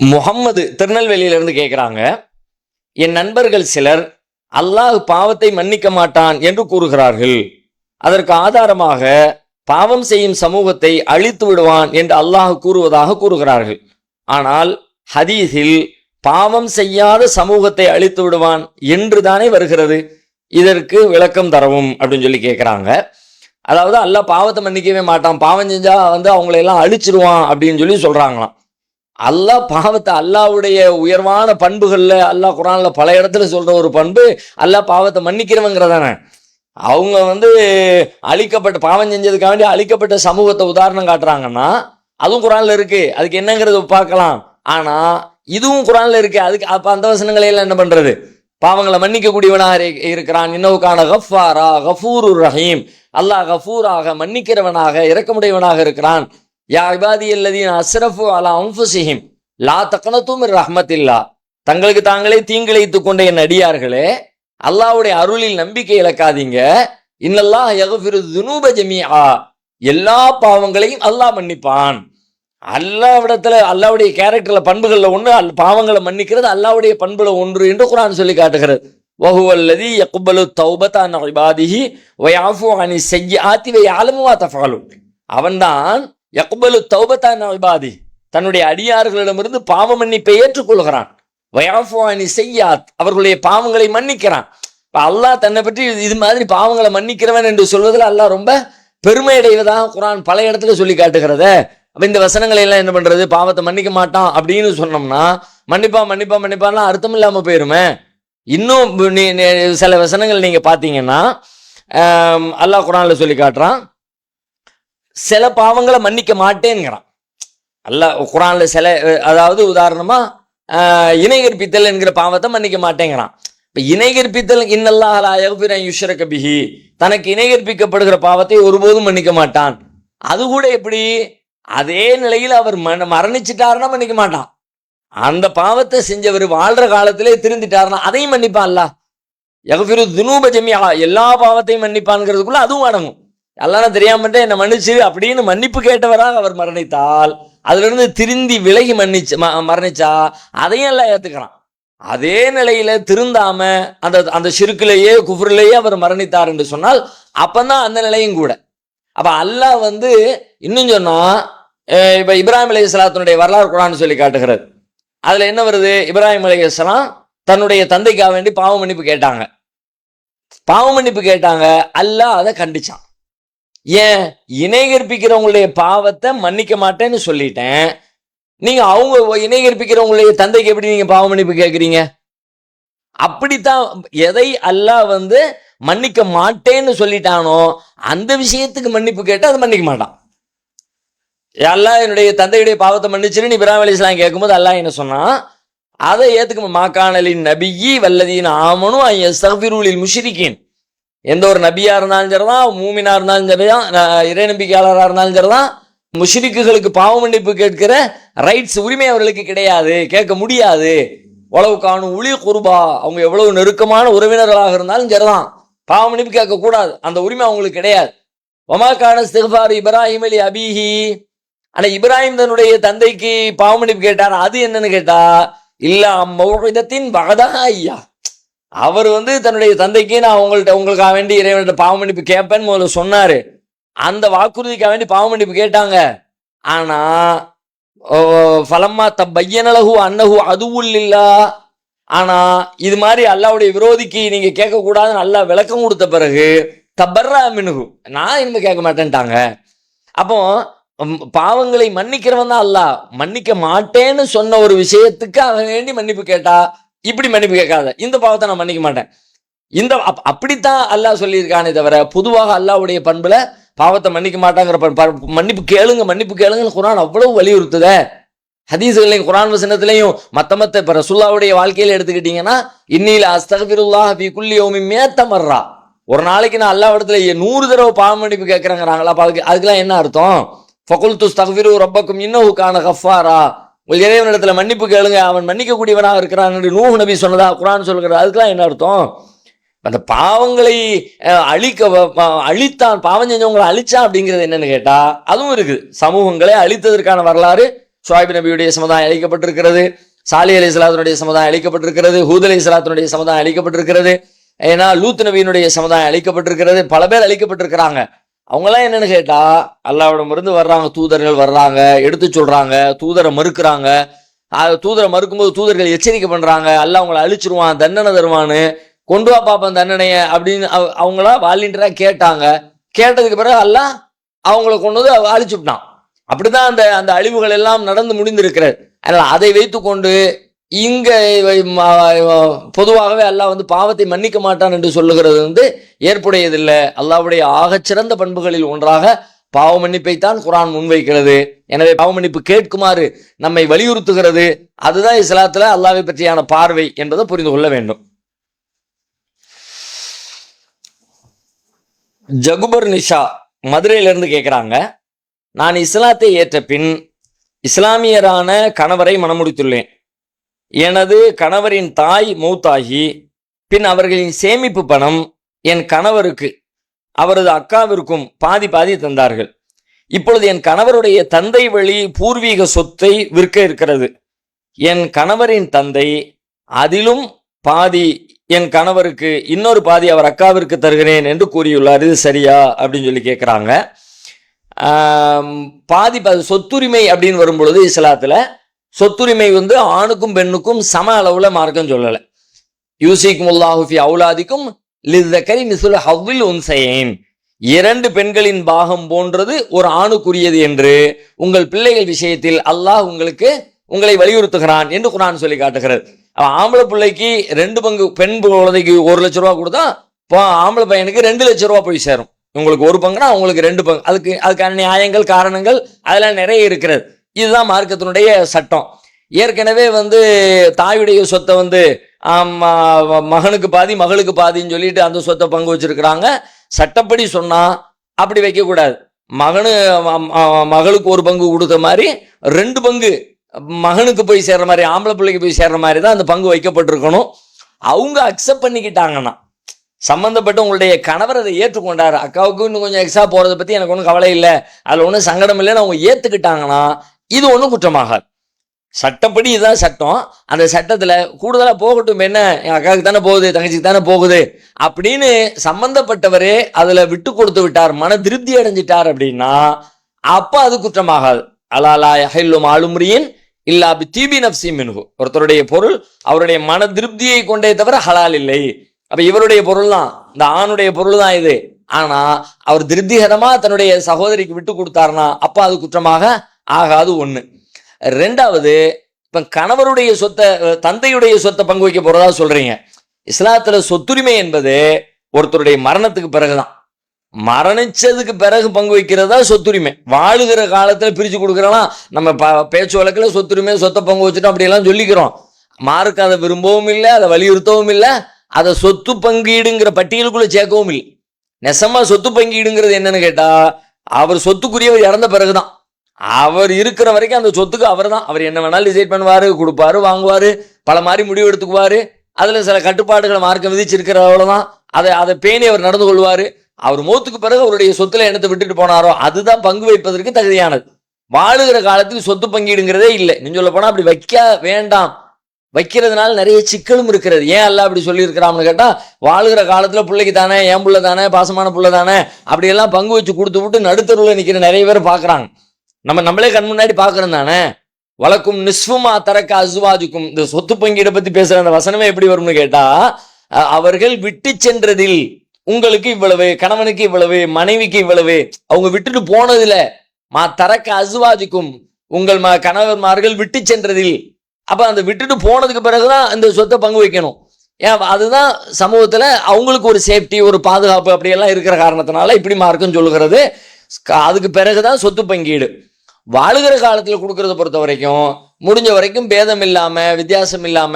முகம்மது திருநெல்வேலியிலிருந்து கேட்கிறாங்க, என் நண்பர்கள் சிலர் அல்லாஹ் பாவத்தை மன்னிக்க மாட்டான் என்று கூறுகிறார்கள். அதற்கு ஆதாரமாக பாவம் செய்யும் சமூகத்தை அழித்து விடுவான் என்று அல்லாஹ் கூறுவதாக கூறுகிறார்கள். ஆனால் ஹதீஸில் பாவம் செய்யாத சமூகத்தை அழித்து விடுவான் என்று தானே வருகிறது, இதற்கு விளக்கம் தரவும் அப்படின்னு சொல்லி கேட்கிறாங்க. அதாவது அல்லாஹ் பாவத்தை மன்னிக்கவே மாட்டான், பாவம் செஞ்சா அவங்களை எல்லாம் அழிச்சிருவான் அப்படின்னு சொல்லி சொல்றாங்களாம். அல்லாஹ் பாவத்தை, அல்லாஹ்வுடைய உயர்வான பண்புகள்ல அல்லாஹ் குர்ஆன்ல பல இடத்துல சொல்ற ஒரு பண்பு அல்லாஹ் பாவத்தை மன்னிக்கிறவங்கிறதானே. அவங்க அழிக்கப்பட்ட, பாவம் செஞ்சதுக்காக வேண்டி அழிக்கப்பட்ட சமூகத்தை உதாரணம் காட்டுறாங்கன்னா அதுவும் குர்ஆன்ல இருக்கு, அதுக்கு என்னங்கிறது பார்க்கலாம். ஆனா இதுவும் குர்ஆன்ல இருக்கு, அதுக்கு அப்ப அந்த வசனங்களை எல்லாம் என்ன பண்றது? பாவங்களை மன்னிக்க கூடியவனாக இருக்கிறான். இன்னவுகான கஃபாரா கஃபூருர் ரஹீம், அல்லாஹ் கஃபூராக மன்னிக்கிறவனாக இரக்கமுடையவனாக இருக்கிறான். யா இபாதியல்லதீன அஸ்ரஃபு அலா அன்ஃபுஸிஹிம் லா தக்னது மின் ரஹ்மத்தில்லாஹ், தங்களுக்கு தாங்களே தீங்கிழைத்துக் கொண்ட என் அடியார்களே அல்லாஹ்வுடைய அருளில் நம்பிக்கை இழக்காதீங்க. இன்னல்லாஹ் யக்ஃபிரு ذுனூப ஜமீஆ, எல்லா பாவங்களையும் அல்லாஹ் மன்னிப்பான். அல்லாஹ்விடத்துல, அல்லாஹ்வுடைய கேரக்டர்ல பண்புகள்ல ஒன்று பாவங்களை மன்னிக்கிறது அல்லாஹ்வுடைய பண்புல ஒன்று என்று குர்ஆன் சொல்லி காட்டுகிறது. வஹுவல்லதீ யக்பலு தௌபத அன் இபாதிஹி வ யஃபு அனி ஸய்யிஆத்தி வ யஅலமு மா தஃஅலூன், அவன்தான் யக்பலு தௌபத அன் இபாதிஹி, தன்னுடைய அடியார்களிடமிருந்து பாவ மன்னிப்பை ஏற்றுக்கொள்கிறான். வ யஃபு அனி ஸய்யிஆத், அவர்களுடைய பாவங்களை மன்னிக்கிறான். அல்லாஹ் தன்னை பற்றி இது மாதிரி பாவங்களை மன்னிக்கிறவன் என்று சொல்வதில் அல்லாஹ் ரொம்ப பெருமை அடைவதாக குர்ஆன் பல இடத்துல சொல்லி காட்டுகிறத. அப்ப இந்த வசனங்களை எல்லாம் என்ன பண்றது? பாவத்தை மன்னிக்க மாட்டான் அப்படின்னு சொன்னோம்னா மன்னிப்பான் அர்த்தம் இல்லாம போயிருமே. இன்னும் சில வசனங்கள் நீங்க பாத்தீங்கன்னா அல்லாஹ் குர்ஆன்ல சொல்லி காட்டுறான், சில பாவங்களை மன்னிக்க மாட்டேங்கிறான். அல்லாஹ் குர்ஆன்ல சில, அதாவது உதாரணமா இணை கற்பித்தல் என்கிற பாவத்தை மன்னிக்க மாட்டேங்கிறான். இப்ப இணை கற்பித்தல் இன்னல்லாஹ லா யக்ஃபிரு அன் யுஷ்ரக பிஹி, தனக்கு இணை கற்பிக்கப்படுகிற பாவத்தை ஒருபோதும் மன்னிக்க மாட்டான். அது கூட எப்படி, அதே நிலையில் அவர் மரணிச்சிட்டாருன்னா மன்னிக்க மாட்டான். அந்த பாவத்தை செஞ்சவர் வாழ்ற காலத்திலே திருந்திட்டாருன்னா அதையும் மன்னிப்பான் அல்லாஹ். யக்ஃபிரு துனூப ஜமீஆ, எல்லா பாவத்தையும் மன்னிப்பான்ங்கிறதுக்குள்ள அதுவும் அடங்கும். அல்லாஹ் தெரியாமட்டே என்ன மன்னிச்சு அப்படின்னு மன்னிப்பு கேட்டவராக அவர் மரணித்தால், அதுல இருந்து திருந்தி விலகி மரணிச்சா அதையும் எல்லாம் ஏத்துக்கிறான். அதே நிலையில திருந்தாம அந்த அந்த ஷிர்க்லேயே குஃப்ரிலேயே அவர் மரணித்தார் என்று சொன்னால் அப்பதான் அந்த நிலையும் கூட. அப்ப அல்லாஹ் இன்னும் சொன்னா, இப்ப இப்ராஹிம் அலைஹிஸ்ஸலாத்தினுடைய வரலாறு குர்ஆன் சொல்லி காட்டுகிறது. அதுல என்ன வருது, இப்ராஹிம் அலைஹிஸ்ஸலாம் தன்னுடைய தந்தைக்காக வேண்டி பாவ மன்னிப்பு கேட்டாங்க. பாவ மன்னிப்பு கேட்டாங்க, அல்லாஹ் அதை கண்டிச்சான். ஏன், இணை கற்பிக்கிறவங்களுடைய பாவத்தை மன்னிக்க மாட்டேன்னு சொல்லிட்டேன், நீங்க அவங்க இணை கற்பிக்கிறவங்களுடைய தந்தைக்கு எப்படி நீங்க பாவ மன்னிப்பு கேட்குறீங்க? அப்படித்தான் எதை அல்லாஹ் மன்னிக்க மாட்டேன்னு சொல்லிட்டானோ அந்த விஷயத்துக்கு மன்னிப்பு கேட்டு அதை மன்னிக்க மாட்டான். அல்லாஹ் என்னுடைய தந்தையுடைய பாவத்தை மன்னிச்சுன்னு இப்ராஹிம் அலைஹிஸ்ஸலாம் கேட்கும்போது அல்லாஹ் என்ன சொன்னா, அதை ஏத்துக்க மாக்கானலின் நபியி வல்லதீன ஆமனு யஸ்தக்ஃபிரூலில் முஷ்ரிகீன். எந்த ஒரு நபியா இருந்தாலும் சரிதான், மூமினா இருந்தாலும் சரிதான், இறை நம்பிக்கையாளராக இருந்தாலும் சரிதான், முஷ்ரிக்குகளுக்கு பாவ மன்னிப்பு கேட்கிற ரைட்ஸ் உரிமை அவர்களுக்கு கிடையாது, கேட்க முடியாது. உளவு காணும் உளி குருபா, அவங்க எவ்வளவு நெருக்கமான உறவினர்களாக இருந்தாலும் சரிதான், பாவ மன்னிப்பு கேட்க கூடாது, அந்த உரிமை அவங்களுக்கு கிடையாது. ஒமாக்கான இஸ்திக்ஃபார் இப்ராஹிம் அலி அபிஹி, ஆனா இப்ராஹிம் தன்னுடைய தந்தைக்கு பாவ மன்னிப்பு கேட்டார். அது என்னன்னு கேட்டா, இல்ல மௌஇதத்தின் வகதா ஐயா, அவர் தன்னுடைய தந்தைக்கு நான் உங்களுக்காக வேண்டி இறைவன்கிட்ட பாவ மன்னிப்பு கேட்பேன்னு முதல்ல சொன்னாரு. அந்த வாக்குறுதிக்காக வேண்டி பாவ மன்னிப்பு கேட்டாங்க. ஆனா ஃபலம்மா தப்பையனலஹு அன்னஹு அதுவுல் இல்லா, ஆனா இது மாதிரி அல்லாஹ்வுடைய விரோதிக்கு நீங்க கேட்க கூடாதுன்னு அல்லாஹ் விளக்கம் கொடுத்த பிறகு தபர்ரா மின்ஹு, நான் இனிமே கேட்க மாட்டேன்ட்டாங்க. அப்போ பாவங்களை மன்னிக்கிறவன் தான் அல்லாஹ். மன்னிக்க மாட்டேன்னு சொன்ன ஒரு விஷயத்துக்கு அவன் வேண்டி மன்னிப்பு கேட்டா, இப்படி மன்னிப்பு கேட்காத, இந்த பாவத்தை நான் மன்னிக்க மாட்டேன், இந்த அப்படித்தான் அல்லாஹ் சொல்லியிருக்கானே தவிர பொதுவாக அல்லாஹ்வுடைய பண்புல பாவத்தை மன்னிக்க மாட்டாங்கிற மன்னிப்பு கேளுங்க மன்னிப்பு கேளுங்கன்னு குர்ஆன் அவ்வளவு வலியுறுத்துத. ஹதீஸ்களையும் குர்ஆன் வசனத்திலையும் மத்த இப்ப ரசூலுல்லாஹ்வுடைய வாழ்க்கையில எடுத்துக்கிட்டீங்கன்னா, இன்னீல அஸ்தக்ஃபிருல்லாஹ் ஃபீ குல்லி யௌமின் மியத்த மர்ரா, ஒரு நாளைக்கு நான் அல்லாஹ் இடத்துல 100 தடவை பாவ மன்னிப்பு கேட்கறாங்கறாங்களா. அதுக்கெல்லாம் என்ன அர்த்தம்? ஃபகுல்து அஸ்தக்ஃபிரு ரப்பக்கும் இன்னஹு கான கஃபாரா, உங்கள் இறைவனிடத்துல மன்னிப்பு கேளுங்க, அவன் மன்னிக்க கூடியவனாக இருக்கிறான் என்று நூஹ் நபி சொன்னதா குர்ஆன் சொல்கிறது. அதுக்கெல்லாம் என்ன அர்த்தம்? அந்த பாவங்களை அழித்தான், பாவம் செஞ்சவங்களை அழிச்சான் அப்படிங்கிறது என்னன்னு கேட்டா அதுவும் இருக்குது. சமூகங்களை அழித்ததற்கான வரலாறு ஷுஐப் நபியுடைய சமுதாயம் அழிக்கப்பட்டிருக்கிறது, சாலிஹ் அலைஹிஸ்ஸலாத்துடைய சமுதாயம் அழிக்கப்பட்டிருக்கிறது, ஹூத் அலைஹிஸ்ஸலாத்துடைய சமுதாயம் அழிக்கப்பட்டிருக்கிறது, ஏன்னா லூத் நபியினுடைய சமுதாயம் அழிக்கப்பட்டிருக்கிறது, பல பேர் அழிக்கப்பட்டிருக்கிறாங்க. அவங்கெல்லாம் என்னன்னு கேட்டா, அல்லாஹ்விடமிருந்து வர்றாங்க, தூதர்கள் வர்றாங்க, எடுத்து சொல்றாங்க, தூதரை மறுக்கிறாங்க. தூதரை மறுக்கும்போது தூதர்கள் எச்சரிக்கை பண்றாங்க, அல்லாஹ் அவங்களை அழிச்சிருவான், தண்டனை தருவான்னு, கொண்டு வா பாப்பன் தண்டனைய அப்படின்னு அவங்களா வாலண்டியரா கேட்டாங்க. கேட்டதுக்கு பிறகு அல்லாஹ் அவங்கள கொண்டு அழிச்சுட்டான். அப்படிதான் அந்த அந்த அழிவுகள் எல்லாம் நடந்து முடிந்திருக்கிறது. அதனால அதை வைத்துக்கொண்டு இங்க பொதுவாகவே அல்லாஹ் பாவத்தை மன்னிக்க மாட்டான் என்று சொல்லுகிறது ஏற்புடையதில்லை. அல்லாஹ்வுடைய ஆகச்சிறந்த பண்புகளில் ஒன்றாக பாவ மன்னிப்பைத்தான் குர்ஆன் முன்வைக்கிறது. எனவே பாவ மன்னிப்பு கேட்குமாறு நம்மை வலியுறுத்துகிறது. அதுதான் இஸ்லாத்துல அல்லாஹ்வை பற்றியான பார்வை என்பதை புரிந்து கொள்ள வேண்டும். ஜகுபர் நிஷா மதுரையிலிருந்து கேட்குறாங்க, நான் இஸ்லாத்தை ஏற்ற பின் இஸ்லாமியரான கணவரை மணமுடித்துள்ளேன். எனது கணவரின் தாய் மௌத்தாகி பின் அவர்களின் சேமிப்பு பணம் என் கணவருக்கு அவரது அக்காவிற்கும் பாதி பாதி தந்தார்கள். இப்பொழுது என் கணவருடைய தந்தை வழி பூர்வீக சொத்தை விற்க இருக்கிறது. என் கணவரின் தந்தை அதிலும் பாதி என் கணவருக்கு, இன்னொரு பாதி அவர் அக்காவிற்கு தருகிறேன் என்று கூறியுள்ளார். இது சரியா அப்படின்னு சொல்லி கேட்குறாங்க. பாதி சொத்துரிமை அப்படின்னு வரும் பொழுது இஸ்லாத்துல சொத்துரிமை ஆணுக்கும் பெண்ணுக்கும் சம அளவுல மார்க்கம் சொல்லலை. யூசிக்குமுல்லாஹு ஃபீ அவுலாதிக்கும் லிஸ்ஸகரி மிஸ்லு ஹவ்வில் உன்சையைன், 2 பெண்களின் பாகம் போன்றது ஒரு ஆணுக்குரியது என்று உங்கள் பிள்ளைகள் விஷயத்தில் அல்லாஹ் உங்களை வலியுறுத்துகிறான் என்று குர்ஆன் சொல்லி காட்டுகிறது. ஆம்பளை பிள்ளைக்கு 2 பங்கு, பெண் குழந்தைக்கு 1 லட்ச ரூபா கொடுத்தா ஆம்பளை பையனுக்கு 2 லட்ச ரூபா போய் சேரும். உங்களுக்கு ஒரு பங்குனா அவங்களுக்கு 2 பங்கு. அதுக்கான நியாயங்கள், காரணங்கள் அதெல்லாம் நிறைய இருக்கிறது. இதுதான் மார்க்கத்தினுடைய சட்டம். ஏற்கனவே தாயுடைய சொத்தை மகனுக்கு பாதி மகளுக்கு பாதின்னு சொல்லிட்டு அந்த சொத்தை பங்கு வச்சிருக்கிறாங்க. சட்டப்படி சொன்னா அப்படி வைக்கக்கூடாது. மகளுக்கு ஒரு பங்கு கொடுத்த மாதிரி 2 பங்கு மகனுக்கு போய் சேர்ற மாதிரி, ஆம்பளை பிள்ளைக்கு போய் சேர்ற மாதிரி தான் அந்த பங்கு வைக்கப்பட்டிருக்கணும். அவங்க அக்செப்ட் பண்ணிக்கிட்டாங்கன்னா, சம்பந்தப்பட்ட உங்களுடைய கணவர் அதை ஏற்றுக்கொண்டாரு, அக்காவுக்கு இன்னும் கொஞ்சம் எக்ஸ்ட்ரா போறதை பத்தி எனக்கு ஒன்றும் கவலை இல்லை, அதுல ஒன்றும் சங்கடம் இல்லைன்னு அவங்க ஏத்துக்கிட்டாங்கன்னா இது ஒன்றும் குற்றமாகாது. சட்டப்படி இதுதான் சட்டம். அந்த சட்டத்துல கூடுதலா போகட்டும், என்ன என் அக்காவுக்கு தானே போகுது, தங்கச்சிக்கு தானே போகுது அப்படின்னு சம்பந்தப்பட்டவரே அதுல விட்டு கொடுத்து விட்டார், மன திருப்தி அடைஞ்சிட்டார் அப்படின்னா அப்ப அது குற்றமாகாது. அலாலா யஹில்லு மாலும்ரியின் இல்லா பித்தீபி நஃப்ஸி மின்ஹு. ஒருத்தருடைய பொருள் அவருடைய மன திருப்தியை கொண்டே தவிர ஹலால் இல்லை. அப்ப இவருடைய பொருள் தான், இந்த ஆணுடைய பொருள் தான் இது. ஆனா அவர் திருப்திகரமா தன்னுடைய சகோதரிக்கு விட்டு கொடுத்தாருனா அப்ப அது குற்றமாக ஆகாது. ஒண்ணு. ரெண்டாவது, இப்ப கணவருடைய சொத்தை, தந்தையுடைய சொத்தை பங்கு வைக்க போறதா சொல்றீங்க. இஸ்லாத்துல சொத்துரிமை என்பது ஒருத்தருடைய மரணத்துக்கு பிறகுதான். மரணிச்சதுக்கு பிறகு பங்கு வைக்கிறதா சொத்துரிமை. வாழுகிற காலத்துல பிரிச்சு கொடுக்கறோம். நம்ம பேச்சு வழக்குல சொத்துரிமை, சொத்தை பங்கு வச்சுட்டோம் அப்படியெல்லாம் சொல்லிக்கிறோம். மார்க்கு அதை விரும்பவும் இல்லை, அதை வலியுறுத்தவும் இல்லை, அதை சொத்து பங்கீடுங்கிற பட்டியலுக்குள்ள சேர்க்கவும் இல்லை. நெசமா சொத்து பங்கீடுங்கிறது என்னன்னு கேட்டா, அவர் சொத்துக்குரியவர் இறந்த பிறகுதான். அவர் இருக்கிற வரைக்கும் அந்த சொத்துக்கு அவர் தான். அவர் என்ன வேணாலும் டிசைட் பண்ணுவாரு, கொடுப்பாரு, வாங்குவாரு, பல மாதிரி முடிவு எடுத்துக்குவாரு. அதுல சில கட்டுப்பாடுகளை மார்க்க விதிச்சிருக்கிற அவ்வளவுதான். அதை பேணி அவர் நடந்து கொள்வாரு. அவர் மூத்துக்கு பிறகு அவருடைய சொத்துல என்னத்தை விட்டுட்டு போனாரோ அதுதான் பங்கு வைப்பதற்கு தகுதியானது. வாழுகிற காலத்தில் சொத்து பங்கீடுங்கிறதே இல்லை. நீங்க சொல்ல போனா அப்படி வைக்க வேண்டாம். வைக்கிறதுனால நிறைய சிக்கலும் இருக்கிறது. ஏன் அல்ல அப்படி சொல்லி இருக்கிறான்னு கேட்டா, வாழுகிற காலத்துல பிள்ளைக்கு தானே, என் புள்ள தானே, பாசமான புள்ள தானே, அப்படியெல்லாம் பங்கு வச்சு கொடுத்து விட்டு நடுத்தருவில் நிக்கிற நிறைய பேர் பாக்குறாங்க. நம்மளே கண் முன்னாடி பாக்குறோம் தானே. வழக்கும் நிஸ்ஃபுமா தரக்க அசுவாஜுக்கும். இந்த சொத்து பங்கீடை பத்தி பேசுற அந்த வசனமே எப்படி வரும்னு கேட்டா, அவர்கள் விட்டு சென்றதில் உங்களுக்கு இவ்வளவு, கணவனுக்கு இவ்வளவு, மனைவிக்கு இவ்வளவு, அவங்க விட்டுட்டு போனதுல மா தரக்க அசுவாஜுக்கும், உங்கள் கணவன்மார்கள் விட்டு சென்றதில். அப்ப அந்த விட்டுட்டு போனதுக்கு பிறகுதான் இந்த சொத்தை பங்கு வைக்கணும். ஏன், அதுதான் சமூகத்துல அவங்களுக்கு ஒரு சேஃப்டி, ஒரு பாதுகாப்பு அப்படியெல்லாம் இருக்கிற காரணத்தினால இப்படி மார்க்கம் சொல்லுகிறது. அதுக்கு பிறகுதான் சொத்து பங்கீடு. வாழுகிற காலத்துல கொடுக்கறத பொறுத்த வரைக்கும் முடிஞ்ச வரைக்கும் பேதம் இல்லாம, வித்தியாசம் இல்லாம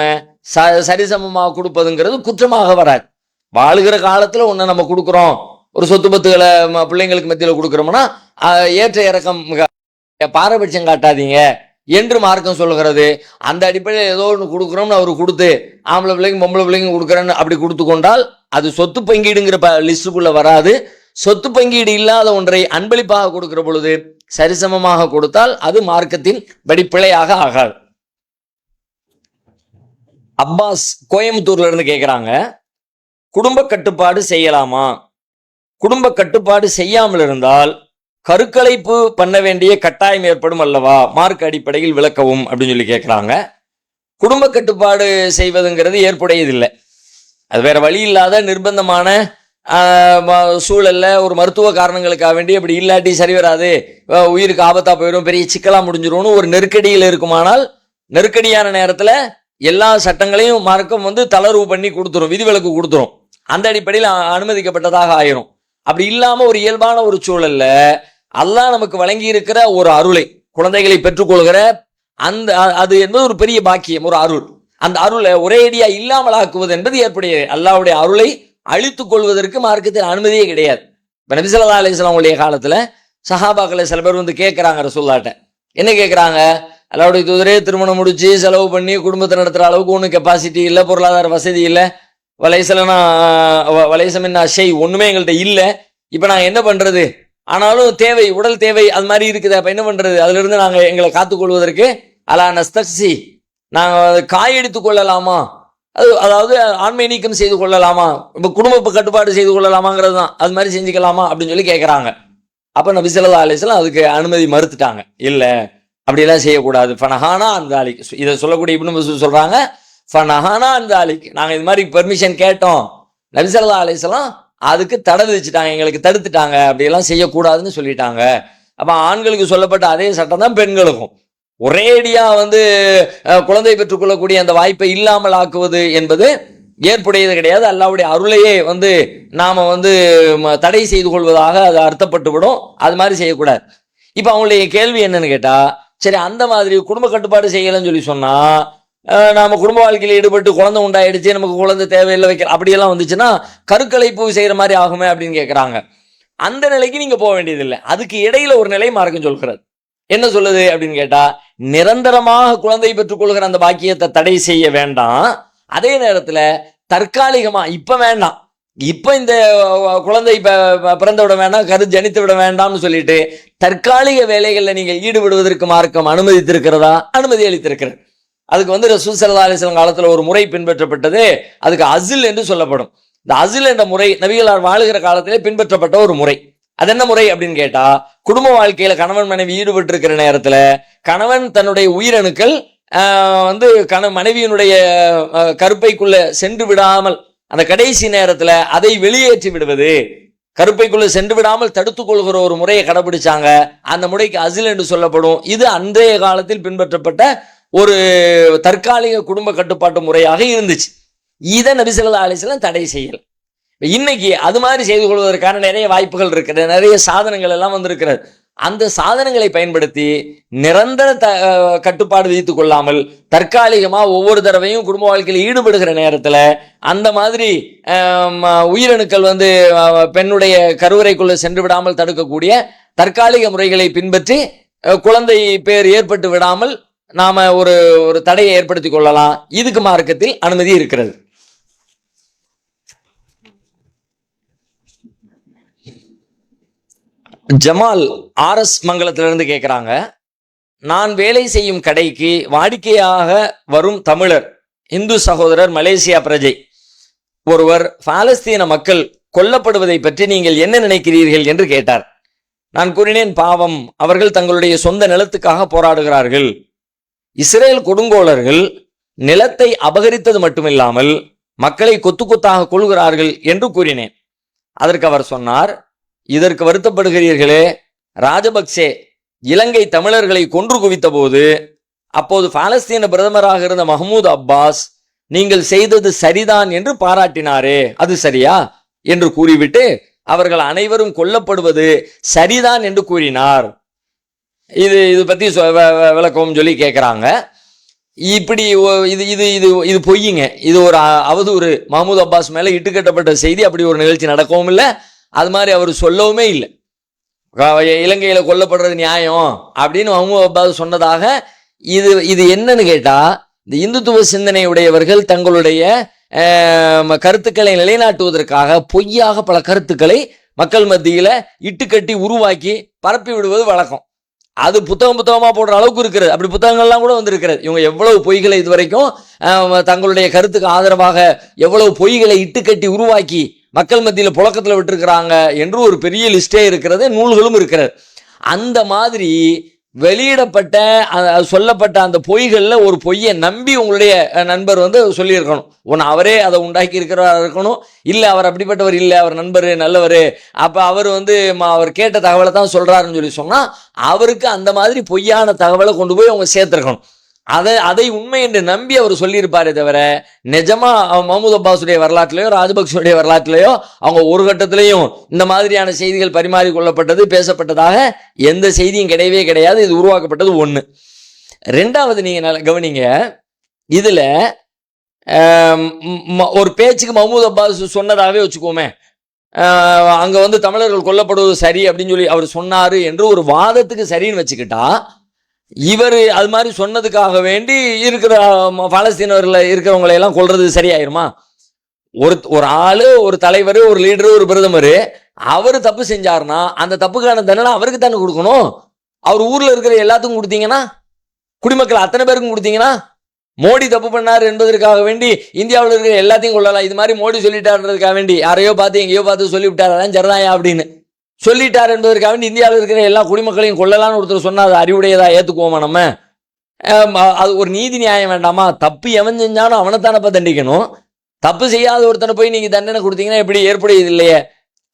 சரிசமமாக கொடுப்பதுங்கிறது குற்றமாக வராது. வாழுகிற காலத்துல ஒண்ணு நம்ம கொடுக்குறோம், ஒரு சொத்து பத்துகளை பிள்ளைங்களுக்கு மத்தியில கொடுக்குறோம்னா ஏற்ற இறக்கம், பாரபட்சம் காட்டாதீங்க என்று மார்க்கம் சொல்லுகிறது. அந்த அடிப்படையில் ஏதோ ஒன்று கொடுக்குறோம்னு அவரு கொடுத்து, ஆம்பளை பிள்ளைங்க பொம்பளை பிள்ளைங்க கொடுக்குறேன்னு அப்படி கொடுத்து கொண்டால் அது சொத்து பங்கீடுங்கிற லிஸ்டுக்குள்ள வராது. சொத்து பங்கீடு இல்லாத ஒன்றை அன்பளிப்பாக கொடுக்கிற பொழுது சரிசமமாக கொடுத்தால் அது மார்க்கத்தின் படிப்பிழையாக ஆகாது. அப்பாஸ் கோயம்புத்தூர்ல இருந்து கேட்கிறாங்க, குடும்ப கட்டுப்பாடு செய்யலாமா? குடும்ப கட்டுப்பாடு செய்யாமல் இருந்தால் கருக்கலைப்பு பண்ண வேண்டிய கட்டாயம் ஏற்படும் அல்லவா? மார்க் அடிப்படையில் விளக்கவும் அப்படின்னு சொல்லி கேட்கிறாங்க. குடும்ப கட்டுப்பாடு செய்வதுங்கிறது ஏற்புடையதில்லை. அது வேற வழி இல்லாத நிர்பந்தமான சூழல்ல ஒரு மருத்துவ காரணங்களுக்காக வேண்டி அப்படி இல்லாட்டி சரி வராது, உயிருக்கு ஆபத்தா போயிடும், பெரிய சிக்கலா முடிஞ்சிரும்னு ஒரு நெருக்கடியில் இருக்குமானால், நெருக்கடியான நேரத்துல எல்லா சட்டங்களையும் மார்க்கம் தளர்வு பண்ணி கொடுத்துரும், விதிவிலக்கு கொடுத்துரும். அந்த அடிப்படையில் அனுமதிக்கப்பட்டதாக ஆயிரும். அப்படி இல்லாம ஒரு இயல்பான ஒரு சூழல்ல அல்லாஹ் நமக்கு வழங்கி இருக்கிற ஒரு அருளை, குழந்தைகளை பெற்றுக்கொள்கிற அந்த அது என்பது ஒரு பெரிய பாக்கியம், ஒரு அருள். அந்த அருளை ஒரே அடியா இல்லாமல் ஆக்குவது என்பது ஏற்புடைய. அல்லாஹ்வுடைய அருளை அழித்துக் கொள்வதற்கு மார்க்கத்தில் அனுமதியே கிடையாது. இப்ப நபி ஸல்லல்லாஹு அலைஹி வஸல்லம் உடைய காலத்துல சஹாபாக்களை சில பேர் கேட்கிறாங்க ரசூலுல்லாஹ்ட்ட. என்ன கேட்கிறாங்க? அல்லாஹ்வுடைய தூதரே, திருமணம் முடிச்சு செலவு பண்ணி குடும்பத்தை நடத்துற அளவுக்கு ஒன்றும் கெப்பாசிட்டி இல்லை, பொருளாதார வசதி இல்லை, வலைசமின்னா ஷை ஒண்ணுமே எங்கள்கிட்ட இல்லை, இப்ப நாங்க என்ன பண்றது? ஆனாலும் தேவை, உடல் தேவை அது மாதிரி இருக்குது, அப்ப என்ன பண்றது? அதுல இருந்து நாங்க எங்களை காத்துக்கொள்வதற்கு அலா நஸ்தக்சி, நாங்க காயெடுத்துக் கொள்ளலாமா, அதாவது ஆண்மை நீக்கம் செய்து கொள்ளலாமா, இப்ப குடும்ப கட்டுப்பாடு செய்து கொள்ளலாமாங்கிறது தான், அது மாதிரி செஞ்சுக்கலாமா அப்படின்னு சொல்லி கேட்கறாங்க. அப்ப நபி ஸல்லல்லாஹு அலைஹி வஸல்லம் அதுக்கு அனுமதி மறுத்துட்டாங்க. இல்ல, அப்படியெல்லாம் செய்யக்கூடாது. ஃபனஹானா அன் தாலிக், இதை சொல்லக்கூடிய இப்னு மஸ்ஊத் சொல்றாங்க, ஃபனஹானா அன் தாலிக், நாங்க இது மாதிரி பெர்மிஷன் கேட்டோம், நபி ஸல்லல்லாஹு அலைஹி வஸல்லம் அதுக்கு தடை விதிச்சுட்டாங்க, எங்களுக்கு தடுத்துட்டாங்க, அப்படியெல்லாம் செய்யக்கூடாதுன்னு சொல்லிட்டாங்க. அப்ப ஆண்களுக்கு சொல்லப்பட்ட அதே சட்டம் தான் பெண்களுக்கும். ஒரேடியா குழந்தை பெற்றுக்கொள்ளக்கூடிய அந்த வாய்ப்பை இல்லாமல் ஆக்குவது என்பது ஏற்புடையது கிடையாது. அல்லாஹ்வுடைய அருளையே நாம தடை செய்து கொள்வதாக அது அர்த்தப்பட்டுவிடும். அது மாதிரி செய்யக்கூடாது. இப்ப அவங்களுடைய கேள்வி என்னன்னு கேட்டா, சரி அந்த மாதிரி குடும்ப கட்டுப்பாடு செய்யலன்னு சொல்லி சொன்னா நாம குடும்ப வாழ்க்கையில் ஈடுபட்டு குழந்தை உண்டாயிடுச்சு, நமக்கு குழந்தை தேவையில்லை வைக்க அப்படியெல்லாம் வந்துச்சுன்னா கருக்கலைப்பு செய்யற மாதிரி ஆகுமே அப்படின்னு கேட்கறாங்க. அந்த நிலைக்கு நீங்க போக வேண்டியதில்லை. அதுக்கு இடையில ஒரு நிலை மார்க்கம் சொல்கிறது. என்ன சொல்லுது அப்படின்னு கேட்டா, நிரந்தரமாக குழந்தை பெற்றுக் கொள்கிற அந்த பாக்கியத்தை தடை செய்ய வேண்டாம். அதே நேரத்துல தற்காலிகமா இப்ப வேண்டாம், இப்ப இந்த குழந்தை பிறந்து விட வேண்டாம், கரு ஜனித்து விட வேண்டாம்னு சொல்லிட்டு தற்காலிக வேலைகள்ல நீங்க ஈடுபடுவதற்கு மார்க்கம் அனுமதித்திருக்கிறதா? அனுமதி அளித்திருக்கிறது. அதுக்கு ரசூல் ஸல்லல்லாஹு அலைஹி வஸல்லம் காலத்துல ஒரு முறை பின்பற்றப்பட்டது. அதுக்கு அஸில் என்று சொல்லப்படும். இந்த அஸில் என்ற முறை நபிகளார் வாழுகிற காலத்திலே பின்பற்றப்பட்ட ஒரு முறை. அது என்ன முறை அப்படின்னு கேட்டா, குடும்ப வாழ்க்கையில கணவன் மனைவி ஈடுபட்டு இருக்கிற நேரத்துல கணவன் தன்னுடைய உயிரணுக்கள் மனைவியினுடைய கருப்பைக்குள்ள சென்று விடாமல் அந்த கடைசி நேரத்துல அதை வெளியேற்றி விடுவது, கருப்பைக்குள்ள சென்று விடாமல் தடுத்துக் கொள்கிற ஒரு முறையை கடைபிடிச்சாங்க. அந்த முறைக்கு அஸில் என்று சொல்லப்படும். இது அன்றைய காலத்தில் பின்பற்றப்பட்ட ஒரு தற்காலிக குடும்ப கட்டுப்பாட்டு முறையாக இருந்துச்சு. இதை நபி ஸல்லல்லாஹு அலைஹி வஸல்லம் தடை செய்யல. இன்னைக்கு அது மாதிரி செய்து கொள்வதற்கான நிறைய வாய்ப்புகள் இருக்கிறது, நிறைய சாதனங்கள் எல்லாம் வந்திருக்கிறது. அந்த சாதனங்களை பயன்படுத்தி நிரந்தர கட்டுப்பாடு விதித்துக் கொள்ளாமல் தற்காலிகமா ஒவ்வொரு தடவையும் குடும்ப வாழ்க்கையில் ஈடுபடுகிற நேரத்துல அந்த மாதிரி உயிரணுக்கள் பெண்ணுடைய கருவறைக்குள்ள சென்று விடாமல் தடுக்கக்கூடிய தற்காலிக முறைகளை பின்பற்றி குழந்தை பேர் ஏற்பட்டு விடாமல் நாம ஒரு தடையை ஏற்படுத்திக் கொள்ளலாம். இதுக்கு மார்க்கத்தில் அனுமதி இருக்கிறது. ஜமால் ஆர்எஸ் மங்கலத்திலிருந்து கேட்கிறாங்க, நான் வேலை செய்யும் கடைக்கு வாடிக்கையாக வரும் தமிழர் இந்து சகோதரர் மலேசியா பிரஜை ஒருவர் பாலஸ்தீன மக்கள் கொல்லப்படுவதை பற்றி நீங்கள் என்ன நினைக்கிறீர்கள் என்று கேட்டார். நான் கூறினேன், பாவம், அவர்கள் தங்களுடைய சொந்த நிலத்துக்காக போராடுகிறார்கள். இஸ்ரேல் கொடுங்கோலர்கள் நிலத்தை அபகரித்தது மட்டுமில்லாமல் மக்களை கொத்து கொத்தாக கொள்கிறார்கள் என்று கூறினேன். அதற்கு அவர் சொன்னார், இதற்கு வருத்தப்படுகிறீர்களே, ராஜபக்சே இலங்கை தமிழர்களை கொன்று குவித்த போது அப்போது பாலஸ்தீன பிரதமராக இருந்த மஹ்மூத் அப்பாஸ் நீங்கள் செய்தது சரிதான் என்று பாராட்டினாரே, அது சரியா என்று கூறிவிட்டு அவர்கள் அனைவரும் கொல்லப்படுவது சரிதான் என்று கூறினார். இது பத்தி விளக்கம் சொல்லி கேட்கிறாங்க. இப்படி இது பொய்யுங்க. இது ஒரு அவதூறு. மஹ்மூத் அப்பாஸ் மேல இட்டுக்கட்டப்பட்ட செய்தி. அப்படி ஒரு நிகழ்ச்சி நடக்கவும் இல்லை, அது மாதிரி அவர் சொல்லவுமே இல்லை. இலங்கையில கொல்லப்படுறது நியாயம் அப்படின்னு மஹ்மூத் அப்பாஸ் சொன்னதாக இது என்னன்னு கேட்டா, இந்த இந்துத்துவ சிந்தனை உடையவர்கள் தங்களுடைய கருத்துக்களை நிலைநாட்டுவதற்காக பொய்யாக பல கருத்துக்களை மக்கள் மத்தியில இட்டுக்கட்டி உருவாக்கி பரப்பி விடுவது வழக்கம். அது புத்தகமா போடுற அளவுக்கு இருக்கிறது. அப்படி புத்தகங்கள்லாம் கூட வந்திருக்கிறது. இவங்க எவ்வளவு பொய்களை இதுவரைக்கும் தங்களுடைய கருத்துக்கு ஆதரவாக எவ்வளவு பொய்களை இட்டுக்கட்டி உருவாக்கி மக்கள் மத்தியில புழக்கத்துல விட்டுருக்கிறாங்க என்று ஒரு பெரிய லிஸ்டே இருக்கிறது, நூல்களும் இருக்கிறது. அந்த மாதிரி வெளியிடப்பட்ட சொல்லப்பட்ட அந்த பொய்கள்ல ஒரு பொய்யை நம்பி உங்களுடைய நண்பர் சொல்லியிருக்கணும். ஒன்று அவரே அதை உண்டாக்கி இருக்கிறவரா இருக்கணும், இல்லை அவர் அப்படிப்பட்டவர் இல்லை, அவர் நண்பர் நல்லவர், அப்ப அவர் அவர் கேட்ட தகவலை தான் சொல்றாருன்னு சொல்லி சொன்னா அவருக்கு அந்த மாதிரி பொய்யான தகவலை கொண்டு போய் அவங்க சேர்த்திருக்கணும். அதை உண்மை என்று நம்பி அவர் சொல்லியிருப்பாரே தவிர நிஜமா மஹ்மூத் அப்பாஸுடைய வரலாற்றிலேயோ ராஜபக்சேவுடைய வரலாற்றிலேயோ அவங்க ஒரு கட்டத்திலையும் இந்த மாதிரியான செய்திகள் பரிமாறிக்கொள்ளப்பட்டது பேசப்பட்டதாக எந்த செய்தியும் கிடையவே கிடையாது. இது உருவாக்கப்பட்டது ஒண்ணு. ரெண்டாவது, நீங்க கவனிங்க, இதுல ஒரு பேச்சுக்கு மஹ்மூத் அப்பாஸ் சொன்னதாகவே வச்சுக்கோமே, அங்க தமிழர்கள் கொல்லப்படுவது சரி அப்படின்னு சொல்லி அவர் சொன்னாரு என்று ஒரு வாதத்துக்கு சரின்னு வச்சுக்கிட்டா, இவர் அது மாதிரி சொன்னதுக்காக வேண்டி இருக்கிற பாலஸ்தீனர்ல இருக்கிறவங்களை எல்லாம் கொல்றது சரியாயிருமா? ஒரு ஆளு, ஒரு தலைவர், ஒரு லீடரு, ஒரு பிரதமர், அவரு தப்பு செஞ்சாருன்னா அந்த தப்புக்கான தண்டனை அவருக்கு தானே கொடுக்கணும். அவர் ஊர்ல இருக்கிற எல்லாத்துக்கும் கொடுத்தீங்கன்னா, குடிமக்கள் அத்தனை பேருக்கும் கொடுத்தீங்கன்னா, மோடி தப்பு பண்ணாரு என்பதற்காக வேண்டி இந்தியாவில் இருக்கிற எல்லாத்தையும் கொள்ளலாம். இது மாதிரி மோடி சொல்லிட்டாருன்றதுக்காக வேண்டி யாரையோ பார்த்து எங்கேயோ பார்த்து சொல்லிவிட்டாரு, அதான் சரிதாயா அப்படின்னு சொல்லிட்டார் என்பதற்காக வேண்டி இந்தியாவில் இருக்கிற எல்லா குடிமக்களையும் கொள்ளலான்னு ஒருத்தர் சொன்னா அது அறிவுடையதா ஏத்துக்குவோமா நம்ம? அது ஒரு நீதி நியாயம் வேண்டாமா? தப்பு எவன் செஞ்சாலும் அவனைத்தானப்ப தண்டிக்கணும். தப்பு செய்யாத ஒருத்தனை போய் நீங்க தண்டனை கொடுத்தீங்கன்னா எப்படி ஏற்புடையது இல்லையே?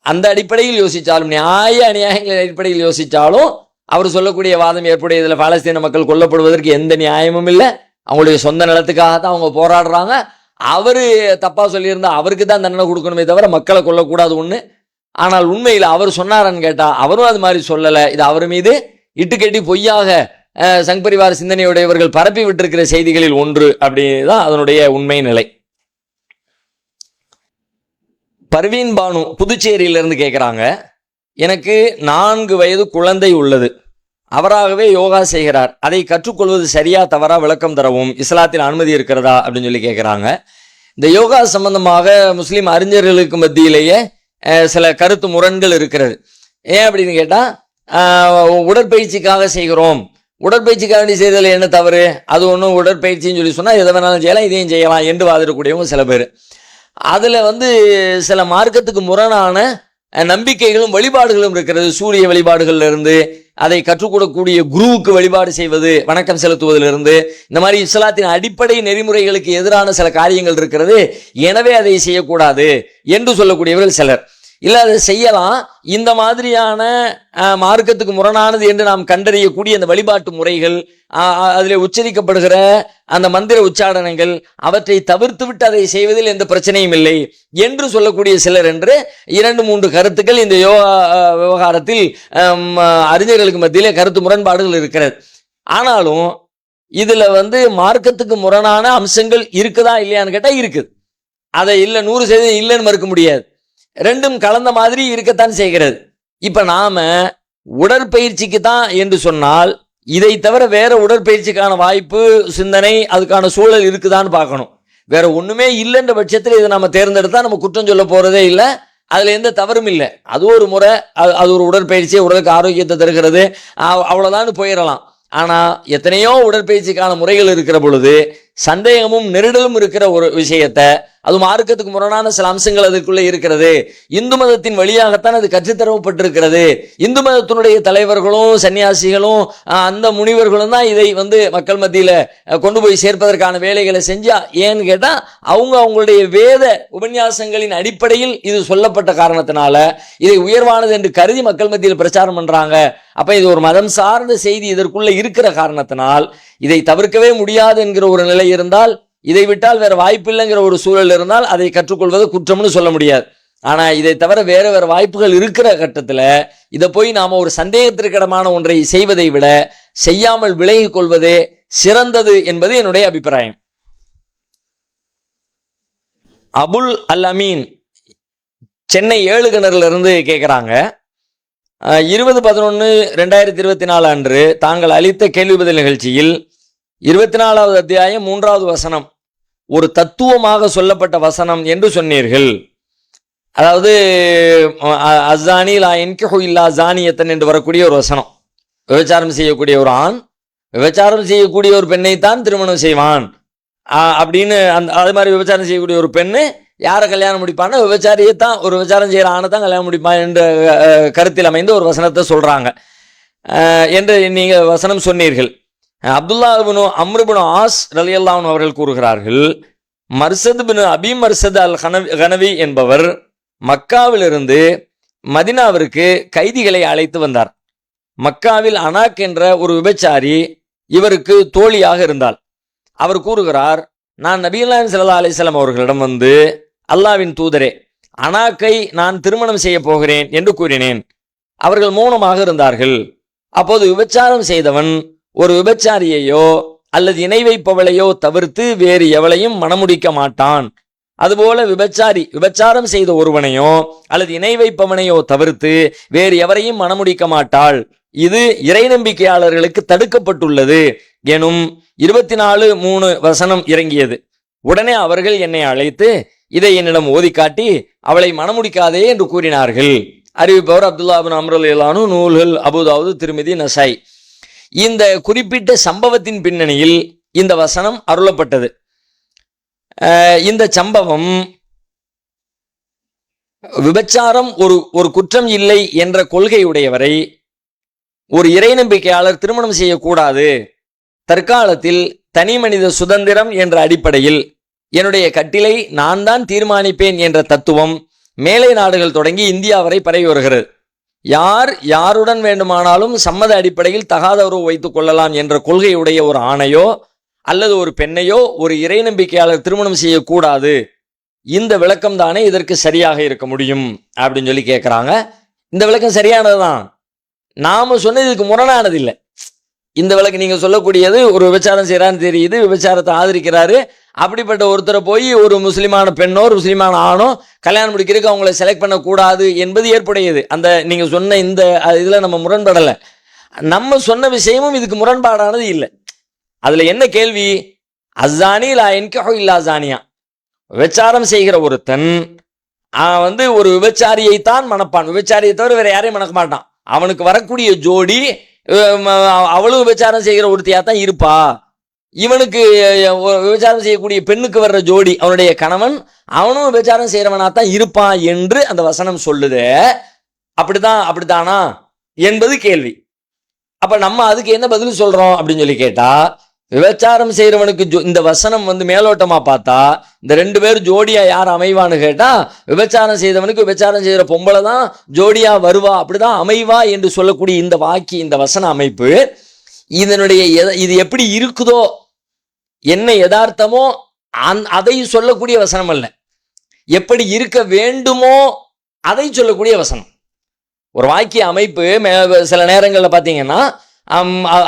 அந்த அடிப்படையில் யோசிச்சாலும், நியாய அநியாயங்கள் அடிப்படையில் யோசிச்சாலும் அவர் சொல்லக்கூடிய வாதம் ஏற்புடையதில்லை. பாலஸ்தீன மக்கள் கொல்லப்படுவதற்கு எந்த நியாயமும் இல்லை. அவங்களுடைய சொந்த நிலத்துக்காக தான் அவங்க போராடுறாங்க. அவரு தப்பா சொல்லியிருந்தா அவருக்கு தான் தண்டனை கொடுக்கணுமே தவிர மக்களை கொல்லக்கூடாது ஒண்ணு. ஆனால் உண்மையில் அவர் சொன்னாரான்னு கேட்டா அவரும் அது மாதிரி சொல்லல. இது அவர் மீது இட்டுக்கட்டி பொய்யாக சங் பரிவார சிந்தனையுடையவர்கள் பரப்பி விட்டிருக்கிற செய்திகளில் ஒன்று அப்படிதான் அதனுடைய உண்மை நிலை. பர்வீன் பானு புதுச்சேரியிலிருந்து கேட்குறாங்க, எனக்கு 4 வயது குழந்தை உள்ளது. அவராகவே யோகா செய்கிறார். அதை கற்றுக்கொள்வது சரியா தவறா விளக்கம் தரவும், இஸ்லாத்தில் அனுமதி இருக்கிறதா அப்படின்னு சொல்லி கேட்குறாங்க. இந்த யோகா சம்பந்தமாக முஸ்லீம் அறிஞர்களுக்கு மத்தியிலேயே சில கருத்து முரண்கள் இருக்கிறது. ஏன் அப்படின்னு கேட்டால், உடற்பயிற்சிக்காக செய்கிறோம், உடற்பயிற்சிக்காக வேண்டி செய்ததில் என்ன தவறு, அது ஒன்றும் உடற்பயிற்சின்னு சொல்லி சொன்னால் எதை வேணாலும் செய்யலாம், இதையும் செய்யலாம் என்று வாதிடக்கூடியவங்க சில பேர். அதில் சில மார்க்கத்துக்கு முரணான நம்பிக்கைகளும் வழிபாடுகளும் இருக்கிறது. சூரிய வழிபாடுகள்ல இருந்து அதை கற்றுக்கொள்ளக்கூடிய குருவுக்கு வழிபாடு செய்வது, வணக்கம் செலுத்துவதிலிருந்து இந்த மாதிரி இஸ்லாத்தின் அடிப்படை நெறிமுறைகளுக்கு எதிரான சில காரியங்கள் இருக்கிறது. எனவே அதை செய்யக்கூடாது என்று சொல்லக்கூடியவர்கள் சிலர். இல்லை அதை செய்யலாம், இந்த மாதிரியான மார்க்கத்துக்கு முரணானது என்று நாம் கண்டறியக்கூடிய அந்த வழிபாட்டு முறைகள், அதில் உச்சரிக்கப்படுகிற அந்த மந்திர உச்சாடனங்கள், அவற்றை தவிர்த்து விட்டு அதை செய்வதில் எந்த பிரச்சனையும் இல்லை என்று சொல்லக்கூடிய சிலர் என்று 2-3 கருத்துக்கள் இந்த யோகா விவகாரத்தில் அறிஞர்களுக்கு மத்தியிலே கருத்து முரண்பாடுகள் இருக்கிறது. ஆனாலும் இதுல மார்க்கத்துக்கு முரணான அம்சங்கள் இருக்குதா இல்லையான்னு கேட்டா இருக்குது. அதை இல்லை 100% இல்லைன்னு மறுக்க முடியாது. ரெண்டும் கலந்த மாதிரி இருக்கத்தான் செய்கிறது. இப்ப நாம உடற்பயிற்சிக்கு தான் என்று சொன்னால் இதை தவிர வேற உடற்பயிற்சிக்கான வாய்ப்பு, சிந்தனை, அதுக்கான சூழல் இருக்குதான்னு பார்க்கணும். வேற ஒண்ணுமே இல்லைன்ற பட்சத்தில் இதை நம்ம தேர்ந்தெடுத்தா நம்ம குற்றம் சொல்ல போறதே இல்லை, அதுல எந்த தவறும் இல்லை. அது ஒரு முறை, அது ஒரு உடற்பயிற்சி, உடலுக்கு ஆரோக்கியத்தை தருகிறது, அவ்வளவுதான் போயிடலாம். ஆனா எத்தனையோ உடற்பயிற்சிக்கான முறைகள் இருக்கிற பொழுது சந்தேகமும் நெருடலும் இருக்கிற ஒரு விஷயத்தை, அது மார்க்கத்துக்கு முரணான சில அம்சங்கள் அதுக்குள்ளே இருக்கிறது. இந்து மதத்தின் வழியாகத்தான் அது கற்றுத்தரப்பட்டிருக்கிறது. இந்து மதத்தினுடைய தலைவர்களும் சன்னியாசிகளும் அந்த முனிவர்களும் தான் இதை மக்கள் மத்தியில கொண்டு போய் சேர்ப்பதற்கான வேலைகளை செஞ்சா. ஏன்னு கேட்டா அவங்களுடைய வேத உபன்யாசங்களின் அடிப்படையில் இது சொல்லப்பட்ட காரணத்தினால இதை உயர்வானது என்று கருதி மக்கள் மத்தியில் பிரச்சாரம் பண்றாங்க. அப்ப இது ஒரு மதம் சார்ந்த செய்தி இதற்குள்ள இருக்கிற காரணத்தினால் இதை தவிர்க்கவே முடியாது என்கிற ஒரு நிலை இருந்தால், இதை விட்டால் வேற வாய்ப்பில்லைங்கிற ஒரு சூழல் இருந்தால் அதை கற்றுக்கொள்வது குற்றம்னு சொல்ல முடியாது. ஆனா இதை தவிர வேற வாய்ப்புகள் இருக்கிற கட்டத்துல இதை போய் நாம ஒரு சந்தேகத்திற்கிடமான ஒன்றை செய்வதை விட செய்யாமல் விலகிக் கொள்வதே சிறந்தது என்பது என்னுடைய அபிப்பிராயம். அபுல் அல் அமீன் சென்னை 7 கிணறுல இருந்து கேட்கிறாங்க, 20/11/2024 அன்று தாங்கள் அளித்த கேள்வி பதில் நிகழ்ச்சியில் 24வது அத்தியாயம் 3வது வசனம் ஒரு தத்துவமாக சொல்லப்பட்ட வசனம் என்று சொன்னீர்கள். அதாவது அஸ்ஸானி லா யன்கிஹு இல்லா ஸானியத்தன் என்று வரக்கூடிய ஒரு வசனம். விபச்சாரம் செய்யக்கூடிய ஒரு ஆண் விபச்சாரம் செய்யக்கூடிய ஒரு பெண்ணைத்தான் திருமணம் செய்வான் அப்படின்னு, அது மாதிரி விபச்சாரம் செய்யக்கூடிய ஒரு பெண்ணு யாரை கல்யாணம் முடிப்பான்னா விபச்சாரியை தான், ஒரு விபச்சாரம் செய்கிற ஆணை தான் கல்யாணம் முடிப்பான் என்ற கருத்தில் அமைந்த ஒரு வசனத்தை சொல்றாங்க என்று நீங்க வசனம் சொன்னீர்கள். அப்துல்லா பின் அம்ர் பின் ஆஸ் ரலியல்லாஹு அன்ஹு அவர்கள் கூறுகிறார்கள், மர்சத் பின் அபி மர்சத் அல் கனவி என்பவர் மக்காவிலிருந்து மதினாவிற்கு கைதிகளை அழைத்து வந்தார். மக்காவில் அனாக் என்ற ஒரு விபச்சாரி இவருக்கு தோழியாக இருந்தாள். அவர் கூறுகிறார், நான் நபியுல்லாஹி ஸல்லல்லாஹு அலைஹி வஸல்லம் அவர்களிடம் அல்லாவின் தூதரே, அனாக்கை நான் திருமணம் செய்ய போகிறேன் என்று கூறினேன். அவர்கள் மௌனமாக இருந்தார்கள். அப்போது விபச்சாரம் செய்தவன் ஒரு விபச்சாரியையோ அல்லது இணை வைப்பவளையோ தவிர்த்து வேறு எவளையும் மணமுடிக்க மாட்டான். அதுபோல விபச்சாரம் செய்த ஒருவனையோ அல்லது இணை வைப்பவனையோ தவிர்த்து வேறு எவரையும் மணமுடிக்க மாட்டாள். இது இறை நம்பிக்கையாளர்களுக்கு தடுக்கப்பட்டுள்ளது எனும் 24:3 வசனம் இறங்கியது. உடனே அவர்கள் என்னை அழைத்து இதை என்னிடம் ஓதி காட்டி அவளை மணமுடிக்காதே என்று கூறினார்கள். அறிவிப்பவர் அப்துல்லா பின் அம்ர் ரலியல்லாஹு அன்ஹு, நூல்கள் அபூதாவுத், திர்மிதி, நசாய். இந்த குறிப்பிட்ட சம்பவத்தின் பின்னணியில் இந்த வசனம் அருளப்பட்டது. இந்த சம்பவம் விபச்சாரம் ஒரு குற்றம் இல்லை என்ற கொள்கையுடையவரை ஒரு இறை நம்பிக்கையாளர் திருமணம் செய்யக்கூடாது, தற்காலத்தில் தனி மனித சுதந்திரம் என்ற அடிப்படையில் என்னுடைய கட்டிலை நான் தான் தீர்மானிப்பேன் என்ற தத்துவம் மேலை நாடுகள் தொடங்கி இந்தியா வரை பரவி வருகிறது. யார் யாருடன் வேண்டுமானாலும் சம்மத அடிப்படையில் தகாத உறவு வைத்துக் கொள்ளலாம் என்ற கொள்கையுடைய ஒரு ஆணையோ அல்லது ஒரு பெண்ணையோ ஒரு இறை நம்பிக்கையாளர் திருமணம் செய்யக்கூடாது, இந்த விளக்கம் தானே இதற்கு சரியாக இருக்க முடியும் அப்படின்னு சொல்லி கேட்குறாங்க. இந்த விளக்கம் சரியானதுதான், நாம சொன்னது இதுக்கு முரணானது இல்லை. இந்த விளக்கு நீங்க சொல்லக்கூடியது ஒரு விபச்சாரம் செய்யறான்னு தெரியுது, விபச்சாரத்தை ஆதரிக்கிறாரு, அப்படிப்பட்ட ஒருத்தரை போய் ஒரு முஸ்லிமான பெண்ணோ ஒரு முஸ்லிமான ஆணோ கல்யாணம் முடிக்கிறதுக்கு அவங்கள செலக்ட் பண்ணக்கூடாது என்பது ஏற்புடையது. அந்த நீங்க சொன்ன இந்த இதுல நம்ம முரண்படலை. நம்ம சொன்ன விஷயமும் இதுக்கு முரண்பாடானது இல்லை. அதுல என்ன கேள்வி? அஸ்ஸானி லா யன்கிஹு இல்லா ஜானியா, விபச்சாரம் செய்கிற ஒருத்தன் வந்து ஒரு விபச்சாரியைத்தான் மணப்பான், விபச்சாரியை தவிர வேற யாரையும் மணக்க மாட்டான். அவனுக்கு வரக்கூடிய ஜோடி அவளும் விபச்சாரம் செய்கிற ஒருத்தியா தான் இருப்பா. இவனுக்கு விபச்சாரம் செய்யக்கூடிய பெண்ணுக்கு வர்ற ஜோடி அவனுடைய கணவன், அவனும் விபச்சாரம் செய்யறவனா தான் இருப்பான் என்று அந்த வசனம் சொல்லுது. அப்படித்தானா என்பது கேள்வி. அப்ப நம்ம அதுக்கு என்ன பதில் சொல்றோம் அப்படின்னு சொல்லி கேட்டா, விபச்சாரம் செய்யறவனுக்கு இந்த வசனம் வந்து மேலோட்டமா பார்த்தா இந்த 2 பேர் ஜோடியா யார் அமைவான்னு கேட்டா, விபச்சாரம் செய்தவனுக்கு விபச்சாரம் செய்யற பொம்பளை தான் ஜோடியா வருவா, அப்படிதான் அமைவா என்று சொல்லக்கூடிய இந்த இந்த வசன அமைப்பு இதனுடைய இது எப்படி இருக்குதோ, என்ன யதார்த்தமோ அதை சொல்லக்கூடிய வசனம் அல்ல, எப்படி இருக்க வேண்டுமோ அதை சொல்லக்கூடிய வசனம். ஒரு வாக்கிய அமைப்பு சில நேரங்களில் பார்த்தீங்கன்னா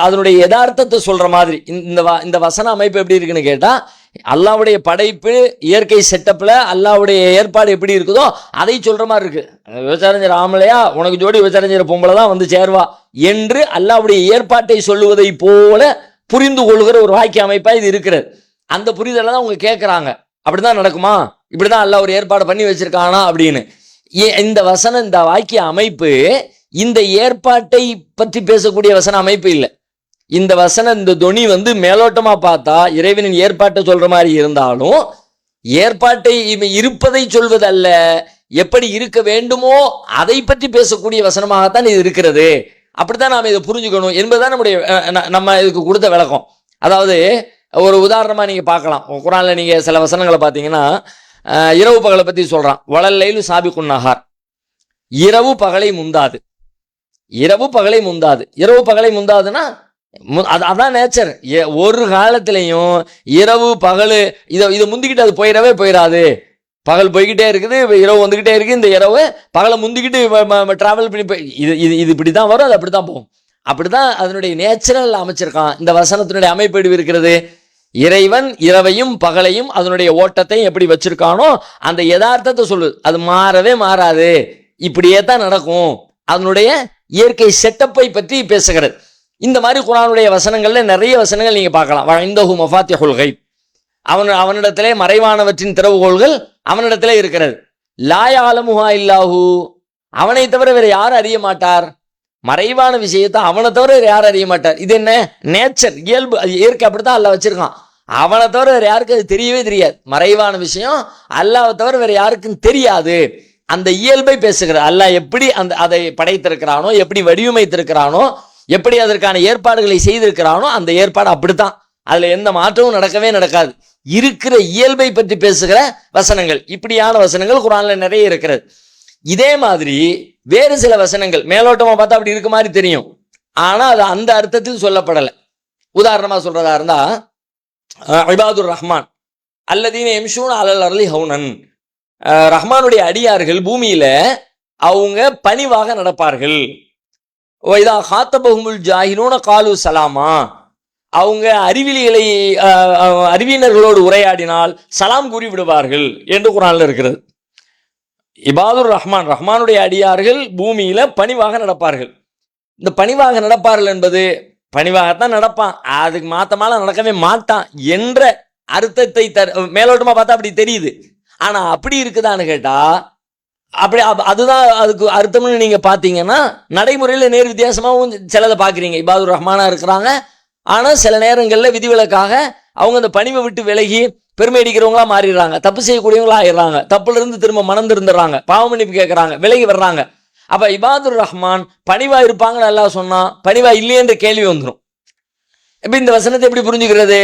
அதனுடைய யதார்த்தத்தை சொல்ற மாதிரி இந்த வசன அமைப்பு எப்படி இருக்குன்னு கேட்டா, அல்லாவுடைய படைப்பு இயற்கை செட்டப்ல அல்லாவுடைய ஏற்பாடு எப்படி இருக்குதோ அதை சொல்ற மாதிரி இருக்கு. விபச்சாரம் செய்யற ஆம்பளையா உனக்கு ஜோடி விபச்சாரம் செய்யற பொம்பளை தான் வந்து சேர்வா என்று அல்லாவுடைய ஏற்பாட்டை சொல்லுவதை போல புரிந்து கொள்கிற ஒரு வாக்கிய அமைப்பா இது இருக்கிறது. அந்த புரிதலை தான் அவங்க கேட்கறாங்க. அப்படிதான் நடக்குமா, இப்படிதான் அல்லாஹ் ஒரு ஏற்பாடு பண்ணி வச்சிருக்கானா அப்படின்னு. இந்த வசனம் இந்த வாக்கிய அமைப்பு இந்த ஏற்பாட்டை பற்றி பேசக்கூடிய வசன அமைப்பு இல்லை. இந்த வசனம் இந்த தொனி வந்து மேலோட்டமா பார்த்தா இறைவனின் ஏற்பாட்டை சொல்ற மாதிரி இருந்தாலும் ஏற்பாட்டை இருப்பதை சொல்வதல்ல, எப்படி இருக்க வேண்டுமோ அதை பற்றி பேசக்கூடிய வசனமாகத்தான் இது இருக்கிறது. அப்படித்தான் நாம் இதை புரிஞ்சுக்கணும் என்பதுதான் நம்ம இதுக்கு கொடுத்த விளக்கம். அதாவது ஒரு உதாரணமா நீங்க பார்க்கலாம், குர்ஆன்ல நீங்க சில வசனங்களை பார்த்தீங்கன்னா இரவு பகலை பத்தி சொல்றான். வலல்லைலு சாபிகுன் நஹார், இரவு பகலை முந்தாது, இரவு பகலை முந்தாது. இரவு பகலை முந்தாதுன்னா அதான் நேச்சர். ஒரு காலத்திலையும் இரவு பகல் இதை முந்திக்கிட்டு அது போயிடாது. பகல் போய்கிட்டே இருக்குது, இரவு வந்துகிட்டே இருக்கு. இந்த இரவு பகலை முந்திக்கிட்டு டிராவல் பண்ணி இது இப்படிதான் வரும், அது அப்படித்தான் போகும். அப்படிதான் அதனுடைய நேச்சுரல் அமைச்சிருக்கான். இந்த வசனத்தினுடைய அமைப்பு இருக்கிறது. இறைவன் இரவையும் பகலையும் அதனுடைய ஓட்டத்தையும் எப்படி வச்சிருக்கானோ அந்த யதார்த்தத்தை சொல்லுது. அது மாறவே மாறாது, இப்படியே தான் நடக்கும். அதனுடைய இயற்கை செட்டப்பை பற்றி பேசுகிறது. இந்த மாதிரி குர்ஆனுடைய வசனங்கள்ல நிறைய வசனங்கள் நீங்க பார்க்கலாம். இந்தஹு மஃபாத்திஹுல் கைப், அவனிடத்திலே மறைவானவற்றின் திறவுகோள்கள் அவனிடத்திலே இருக்கிறது. லா யஅலமுஹா இல்லாஹு, அவனை தவிர வேற யாரும் அறிய மாட்டார். மறைவான விஷயத்தை அவனை தவிர வேற யாரும் அறிய மாட்டார். இது என்ன நேச்சர், இயல்பு, இயற்கை, அப்படித்தான் அல்லாஹ் வச்சிருக்கான். அவனை தவிர வேற யாருக்கும் அது தெரியவே தெரியாது. மறைவான விஷயம் அல்லாஹ்வை தவிர வேற யாருக்கும் தெரியாது. அந்த இயல்பை பேசுகிறது. அல்லாஹ் எப்படி அதை படைத்திருக்கிறானோ, எப்படி வடிவமைத்திருக்கிறானோ, எப்படி அதற்கான ஏற்பாடுகளை செய்திருக்கிறானோ அந்த ஏற்பாடு அப்படித்தான். அதுல எந்த மாற்றமும் நடக்கவே நடக்காது. இருக்கிற இயல்பை பற்றி பேசுகிற வசனங்கள், இப்படியான வசனங்கள் குர்ஆன்ல நிறைய இருக்கிறது. இதே மாதிரி வேறு சில வசனங்கள் மேலோட்டமா பார்த்தா அப்படி இருக்க மாதிரி தெரியும், ஆனா அது அந்த அர்த்தத்தில் சொல்லப்படலை. உதாரணமா சொல்றதா இருந்தா, இபாதுர் ரஹ்மான் அல்லதீன யம்ஷூன அலல் அர்லி ஹௌனன், ரஹ்மானுடைய அடியார்கள் பூமியில அவங்க பணிவாக நடப்பார்கள். இதா ஹாத்தபஹுமுல் ஜாஹிலூன காலு சலாமா, அவங்க அறிவியனர்களோடு உரையாடினால் சலாம் கூறி விடுவார்கள் என்று குர்ஆன்ல இருக்கிறது. இபாதுர் ரஹ்மான், ரஹ்மானுடைய அடியார்கள் பூமியில பணிவாக நடப்பார்கள். இந்த பணிவாக நடப்பார்கள் என்பது பணிவாகத்தான் நடப்பான், அதுக்கு மாத்தமால நடக்கவே மாட்டான் என்ற அர்த்தத்தை மேலோட்டமா பார்த்தா அப்படி தெரியுது. ஆனா அப்படி இருக்குதான்னு கேட்டா அப்படி அதுதான் அதுக்கு அர்த்தம்னு நீங்க பாத்தீங்கன்னா நடைமுறையில நேர் வித்தியாசமாகவும் சிலதை பாக்குறீங்க. இபாதுர் ரஹ்மானா இருக்கிறாங்க, ஆனா சில நேரங்கள்ல விதிவிலக்காக அவங்க அந்த பணிவை விட்டு விலகி பெருமை அடிக்கிறவங்களா மாறிடுறாங்க, தப்பு செய்யக்கூடியவங்களா ஆயிடுறாங்க, தப்புல இருந்து திரும்ப மனம் திருந்துடுறாங்க, பாவ மன்னிப்பு கேட்கறாங்க, விலகி வர்றாங்க. அப்ப இபாதுர் ரஹ்மான் பணிவா இருப்பாங்கன்னு அல்லாஹ் சொன்னா பணிவா இல்லையென்ற கேள்வி வந்துடும். இப்ப இந்த வசனத்தை எப்படி புரிஞ்சுக்கிறது?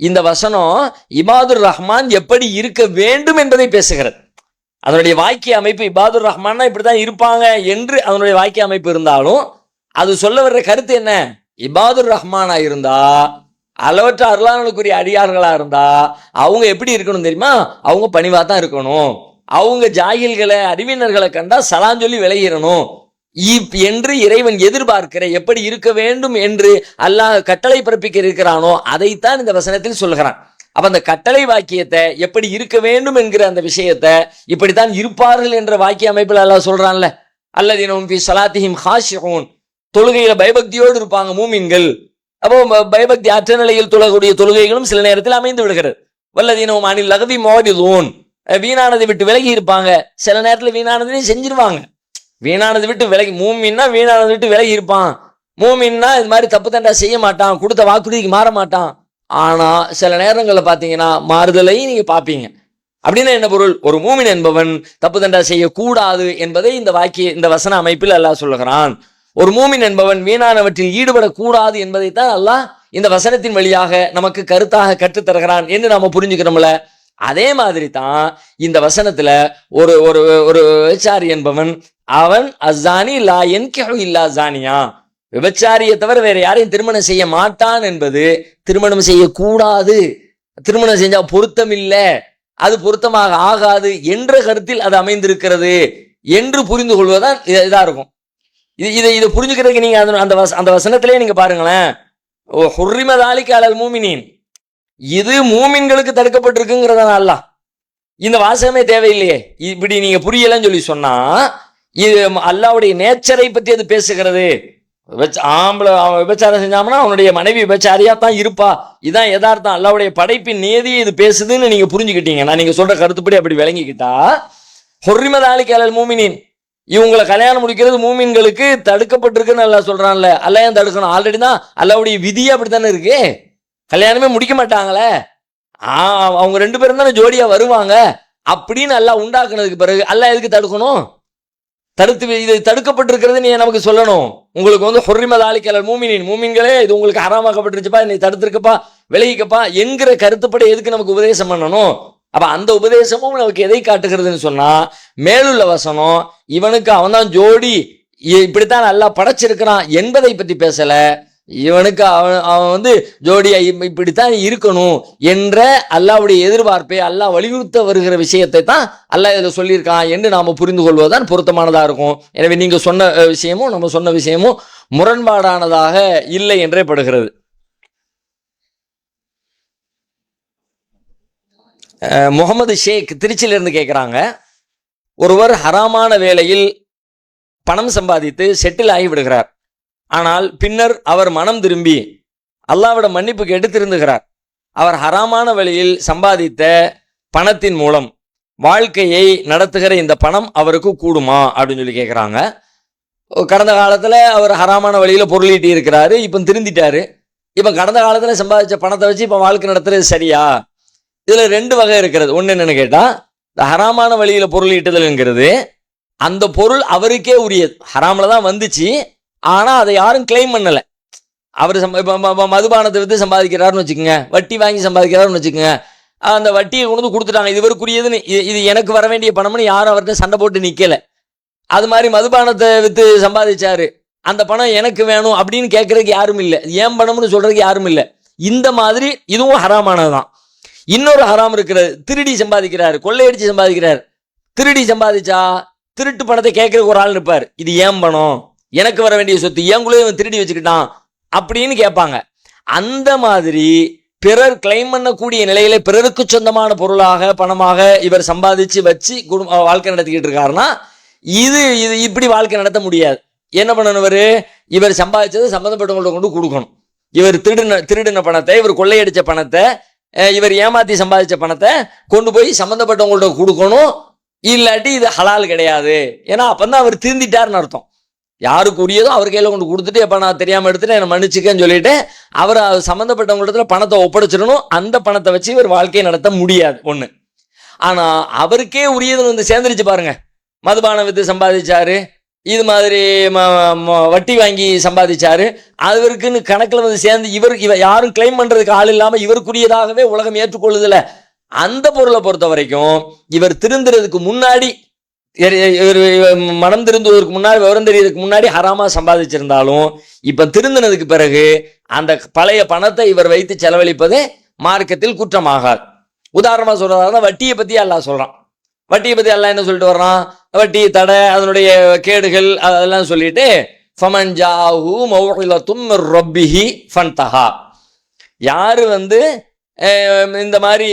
இந்த வசனம் இபாதுர் ரஹ்மான் எப்படி இருக்க வேண்டும் என்பதை பேசுகிறது. அதனுடைய வாக்கிய அமைப்பு இபாதுர் ரஹ்மான்னா இப்படிதான் இருப்பாங்க என்று அதனுடைய வாக்கிய அமைப்பு இருந்தாலும் அது சொல்ல வர்ற கருத்து என்ன? இபாதுர் ரஹ்மானா இருந்தா அளவற்ற அருளாளனுக்குரிய அடியார்களா இருந்தா அவங்க எப்படி இருக்கணும் தெரியுமா? அவங்க பணிவா தான் இருக்கணும். அவங்க ஜாகில்களை அறிவினர்களை கண்டா சலான் சொல்லி விலகிடணும் என்று இறைவன் எதிர்பார்க்கிற எப்படி இருக்க வேண்டும் என்று அல்லாஹ் கட்டளை பிறப்பிக்க இருக்கிறானோ அதைத்தான் இந்த வசனத்தில் சொல்கிறான். அப்ப அந்த கட்டளை வாக்கியத்தை எப்படி இருக்க வேண்டும் என்கிற அந்த விஷயத்தை இப்படித்தான் இருப்பார்கள் என்ற வாக்கிய அமைப்பில் அல்லாஹ் சொல்றான்ல, அல்லதீனஹும் ஃபீ ஸலாத்திஹிம் ஹாஷிஊன், தொழுகையில பயபக்தியோடு இருப்பாங்க மூமின்கள். அப்போ பயபக்தி அற்ற நிலையில் தொழக்கூடிய தொழுகைகளும் சில நேரத்தில் அமைந்து விடுகிறது. வல்லதீனஹும் அனில் லகவி முஅரிதூன், வீணானதை விட்டு விலகி இருப்பாங்க. சில நேரத்தில் வீணானதையும் செஞ்சிருவாங்க. வீணானதை விட்டு விலகி, மூமின்னா வீணானதை விட்டு விலகி இருப்பான். மூமின்னா இது மாதிரி தப்பு தண்டா செய்ய மாட்டான், கொடுத்த வாக்குறுதிக்கு மாற மாட்டான். ஆனா சில நேரங்களில் பார்த்தீங்கன்னா மாறுதலையும் நீங்க பார்ப்பீங்க. அப்படின்னா என்ன பொருள்? ஒரு மூமின் என்பவன் தப்பு தண்டா செய்யக்கூடாது என்பதை இந்த வசன அமைப்பில் அல்லாஹ் சொல்லுகிறான். ஒரு மூமின் என்பவன் வீணானவற்றில் ஈடுபடக்கூடாது என்பதைத்தான் அல்லாஹ் இந்த வசனத்தின் வழியாக நமக்கு கருத்தாக கற்றுத்தருகிறான் என்று நாம புரிஞ்சுக்கிறோம்ல. அதே மாதிரி தான் இந்த வசனத்துல ஒரு ஒரு ஒரு விபச்சாரி என்பவன் அவன் அஸ்ஸானி லா யன்கிஹு இல்லா ஜானியா, விபச்சாரியை தவிர வேற யாரையும் திருமணம் செய்ய மாட்டான் என்பது திருமணம் செய்யக்கூடாது, திருமணம் செஞ்சா பொருத்தம் இல்லை, அது பொருத்தமாக ஆகாது என்ற கருத்தில் அது அமைந்திருக்கிறது என்று புரிந்து கொள்வதுதான் இதா இருக்கும். இதை புரிஞ்சுக்கிறதுக்கு நீங்க அந்த வசனத்திலே நீங்க பாருங்களேன், ஹுர்ரிம தாலிக அலல் மூமினீன், இது மூமின்களுக்கு தடுக்கப்பட்டிருக்குங்கிறதான அல்லாஹ். இந்த வாசகமே தேவையில்லையே. இப்படி நீங்க புரியலன்னு சொல்லி சொன்னா இது அல்லாஹ்வுடைய நேச்சரை பற்றி அது பேசுகிறது. ஆம்பளை அவன் விபச்சாரம் செஞ்சாமனா அவனுடைய மனைவி விபச்சாரியா தான் இருப்பா, இதான் யதார்த்தம், அல்லாஹ்வுடைய படைப்பின் நியதியை இது பேசுதுன்னு நீங்க புரிஞ்சுக்கிட்டீங்கன்னா, நீங்க சொல்ற கருத்துப்படி அப்படி விளங்கிக்கிட்டா, ஹுர்ரிம தாலிக அலல் மூமினீன், இவங்களை கல்யாணம் முடிக்கிறது மூமின்களுக்கு தடுக்கப்பட்டிருக்குன்னு அல்லாஹ் சொல்றான்ல. அல்லாஹ் ஏன் தடுக்கணும்? ஆல்ரெடி தான் அல்லாஹ்வுடைய விதியே அப்படித்தானே இருக்கு. கல்யாணமே முடிக்க மாட்டாங்களே, அவங்க 2 பேரும் தானே ஜோடியா வருவாங்க அப்படின்னு அல்லாஹ் உண்டாக்குனதுக்கு பிறகு அல்லாஹ் எதுக்கு தடுக்கணும்? இது தடுக்கப்பட்டிருக்கிறது நீ நமக்கு சொல்லணும். உங்களுக்கு ஹுர்ரிம தாலிக அலல் மூமினீன், மூமின்களே இது உங்களுக்கு ஹராமாக்கப்பட்டிருச்சுப்பா, நீ தடுத்திருக்கப்பா, விலகிக்கப்பா என்கிற கருத்துப்படி எதுக்கு நமக்கு உபதேசம் பண்ணணும்? அப்ப அந்த உபதேசமும் நமக்கு எதை காட்டுகிறதுன்னு சொன்னா, மேலுள்ள வசனம் இவனுக்கு அவன் தான் ஜோடி, இப்படித்தான் அல்லாஹ் படைச்சிருக்கிறான் என்பதை பற்றி பேசல. இவனுக்கு அவன் ஜோடியா இப்படித்தான் இருக்கணும் என்ற அல்லாஹ்வுடைய எதிர்பார்ப்பை அல்லாஹ் வலியுறுத்த வருகிற விஷயத்தை தான் அல்லாஹ் இதில் சொல்லியிருக்கான் என்று நாம புரிந்து கொள்வதுதான் பொருத்தமானதா இருக்கும். எனவே நீங்க சொன்ன விஷயமும் நம்ம சொன்ன விஷயமும் முரண்பாடானதாக இல்லை என்றே படுகிறது. முகமது ஷேக் திருச்சியிலிருந்து கேட்குறாங்க, ஒருவர் ஹராமான வேலையில் பணம் சம்பாதித்து செட்டில் ஆகி விடுகிறார். ஆனால் பின்னர் அவர் மனம் திரும்பி அல்லாஹ்விடம் மன்னிப்பு கேட்டு திருந்துகிறார். அவர் ஹராமான வழியில் சம்பாதித்த பணத்தின் மூலம் வாழ்க்கையை நடத்துகிற இந்த பணம் அவருக்கு கூடுமா அப்படின்னு சொல்லி கேட்குறாங்க. கடந்த காலத்தில் அவர் ஹராமான வழியில் பொருளீட்டி இருக்கிறாரு, இப்போ திருந்திட்டாரு. இப்போ கடந்த காலத்தில் சம்பாதிச்ச பணத்தை வச்சு இப்போ வாழ்க்கை நடத்துறது சரியா? இதுல 2 வகை இருக்கிறது. ஒன்று என்னன்னு கேட்டா, இந்த ஹராமான வழியில பொருள் ஈட்டுதல்ங்கிறது அந்த பொருள் அவருக்கே உரியது, ஹராமில் தான் வந்துச்சு, ஆனா அதை யாரும் கிளைம் பண்ணல. அவர் மதுபானத்தை வித்து சம்பாதிக்கிறாருன்னு வச்சுக்கோங்க, வட்டி வாங்கி சம்பாதிக்கிறாருன்னு வச்சுக்கோங்க, அந்த வட்டியை கொண்டு கொடுத்துட்டாங்க, இது இவருக்குரியதுன்னு, இது எனக்கு வர வேண்டிய பணம்னு யாரும் அவர்கிட்ட சண்டை போட்டு நிக்கல. அது மாதிரி மதுபானத்தை வித்து சம்பாதிச்சாரு, அந்த பணம் எனக்கு வேணும் அப்படின்னு கேட்கறதுக்கு யாரும் இல்லை, ஏன் பணம்னு சொல்றதுக்கு யாரும் இல்லை. இந்த மாதிரி இதுவும் ஹராமானதுதான். இன்னொரு ஹராம் இருக்கிறது, திருடி சம்பாதிக்கிறாரு, கொள்ளையடிச்சு சம்பாதிக்கிறார். திருடி சம்பாதிச்சா திருட்டு பணத்தை கேட்கறதுக்கு ஒரு ஆள் இருப்பார், இது ஏன் பணம், எனக்கு வர வேண்டிய சொத்து, ஏங்குள்ளே திருடி வச்சுக்கிட்டான் அப்படின்னு கேட்பாங்க. அந்த மாதிரி பிறர் கிளைம் பண்ணக்கூடிய நிலையில பிறருக்கு சொந்தமான பொருளாக பணமாக இவர் சம்பாதிச்சு வச்சு வாழ்க்கை நடத்திக்கிட்டு இருக்காருன்னா இது இப்படி வாழ்க்கை நடத்த முடியாது. என்ன பண்ணணும்? இவர் சம்பாதிச்சது சம்பந்தப்பட்டவங்கள்ட்ட கொண்டு கொடுக்கணும். இவர் திருடின பணத்தை, இவர் கொள்ளையடிச்ச பணத்தை, இவர் ஏமாத்தி சம்பாதிச்ச பணத்தை கொண்டு போய் சம்பந்தப்பட்டவங்கள்ட்ட கொடுக்கணும். இல்லாட்டி இது ஹலால் கிடையாது. ஏன்னா அப்பந்தான் அவர் திருந்திட்டாருன்னு அர்த்தம். யாருக்கு உரியதோ அவர் கையில கொண்டு கொடுத்துட்டு, எப்ப நான் தெரியாம எடுத்துட்டு என்ன மன்னிச்சுக்கன்னு சொல்லிட்டு அவர் சம்பந்தப்பட்டவங்கள்ட்ட பணத்தை ஒப்படைச்சிடணும். அந்த பணத்தை வச்சு இவர் வாழ்க்கையை நடத்த முடியாது ஒண்ணு. ஆனா அவருக்கே உரியது சேர்ந்துருச்சு பாருங்க, மதுபானம் வித்து சம்பாதிச்சாரு, இது மாதிரி வட்டி வாங்கி சம்பாதிச்சாரு, அவருக்குன்னு கணக்குல சேர்ந்து இவர் யாரும் கிளைம் பண்றதுக்கு ஆள் இல்லாம இவருக்குரியதாகவே உலகம் ஏற்றுக்கொள்ளுதுல, அந்த பொருளை பொறுத்த வரைக்கும் இவர் திருந்துறதுக்கு முன்னாடி மனம் திருந்துவதற்கு முன்னாடி, விவரம் தெரியறதுக்கு முன்னாடி ஹராமா சம்பாதிச்சிருந்தாலும் இப்ப திருந்தினதுக்கு பிறகு அந்த பழைய பணத்தை இவர் வைத்து செலவழிப்பது மார்க்கத்தில் குற்றமாகாது. உதாரணமா சொல்றதா வட்டியை பத்தி அல்லாஹ் சொல்றான். வட்டியை பத்தி அல்லாஹ் என்ன சொல்லிட்டு வர்றான்? வட்டி தடை, அதனுடைய கேடுகள் அதெல்லாம் சொல்லிட்டு ஃபமன் ஜாஹு மௌஇலத்தும் மிர் ரப்பிஹி ஃபன்தஹா. யாரு இந்த மாதிரி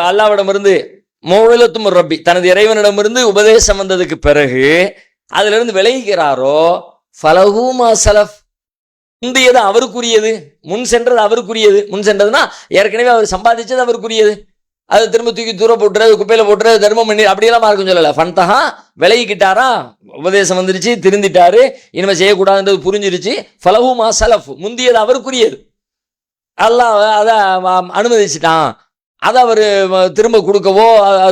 அல்லாஹ்விடமிருந்து மௌஇலத்தும் ரப்பி, தனது இறைவனிடமிருந்து உபதேசம் வந்ததுக்கு பிறகு அதுல இருந்து விலகிக்கிறாரோ ஃபலஹு மா ஸலஃப், முந்தியது அவருக்குரியது, முன் சென்றது அவருக்குரியது. முன் சென்றதுன்னா ஏற்கனவே அவர் சம்பாதிச்சது அவருக்குரியது, அது திரும்ப தூக்கி தூர போட்டுறது, குப்பையில போட்டுறது, தர்மம் பண்ணி அப்படியெல்லாம் மார்க்கம் சொல்லல. ஃபன்தஹா, விலகிக்கிட்டாரா, உபதேசம் வந்துருச்சு, திருந்திட்டாரு, இனிமே செய்யக்கூடாதுன்றது புரிஞ்சிருச்சு. ஃபலஹு மா ஸலஃப், முந்தியது அவருக்குரியது, அல்லாஹ் அதை அனுமதிச்சுட்டான், அதை அவர் திரும்ப கொடுக்கவோ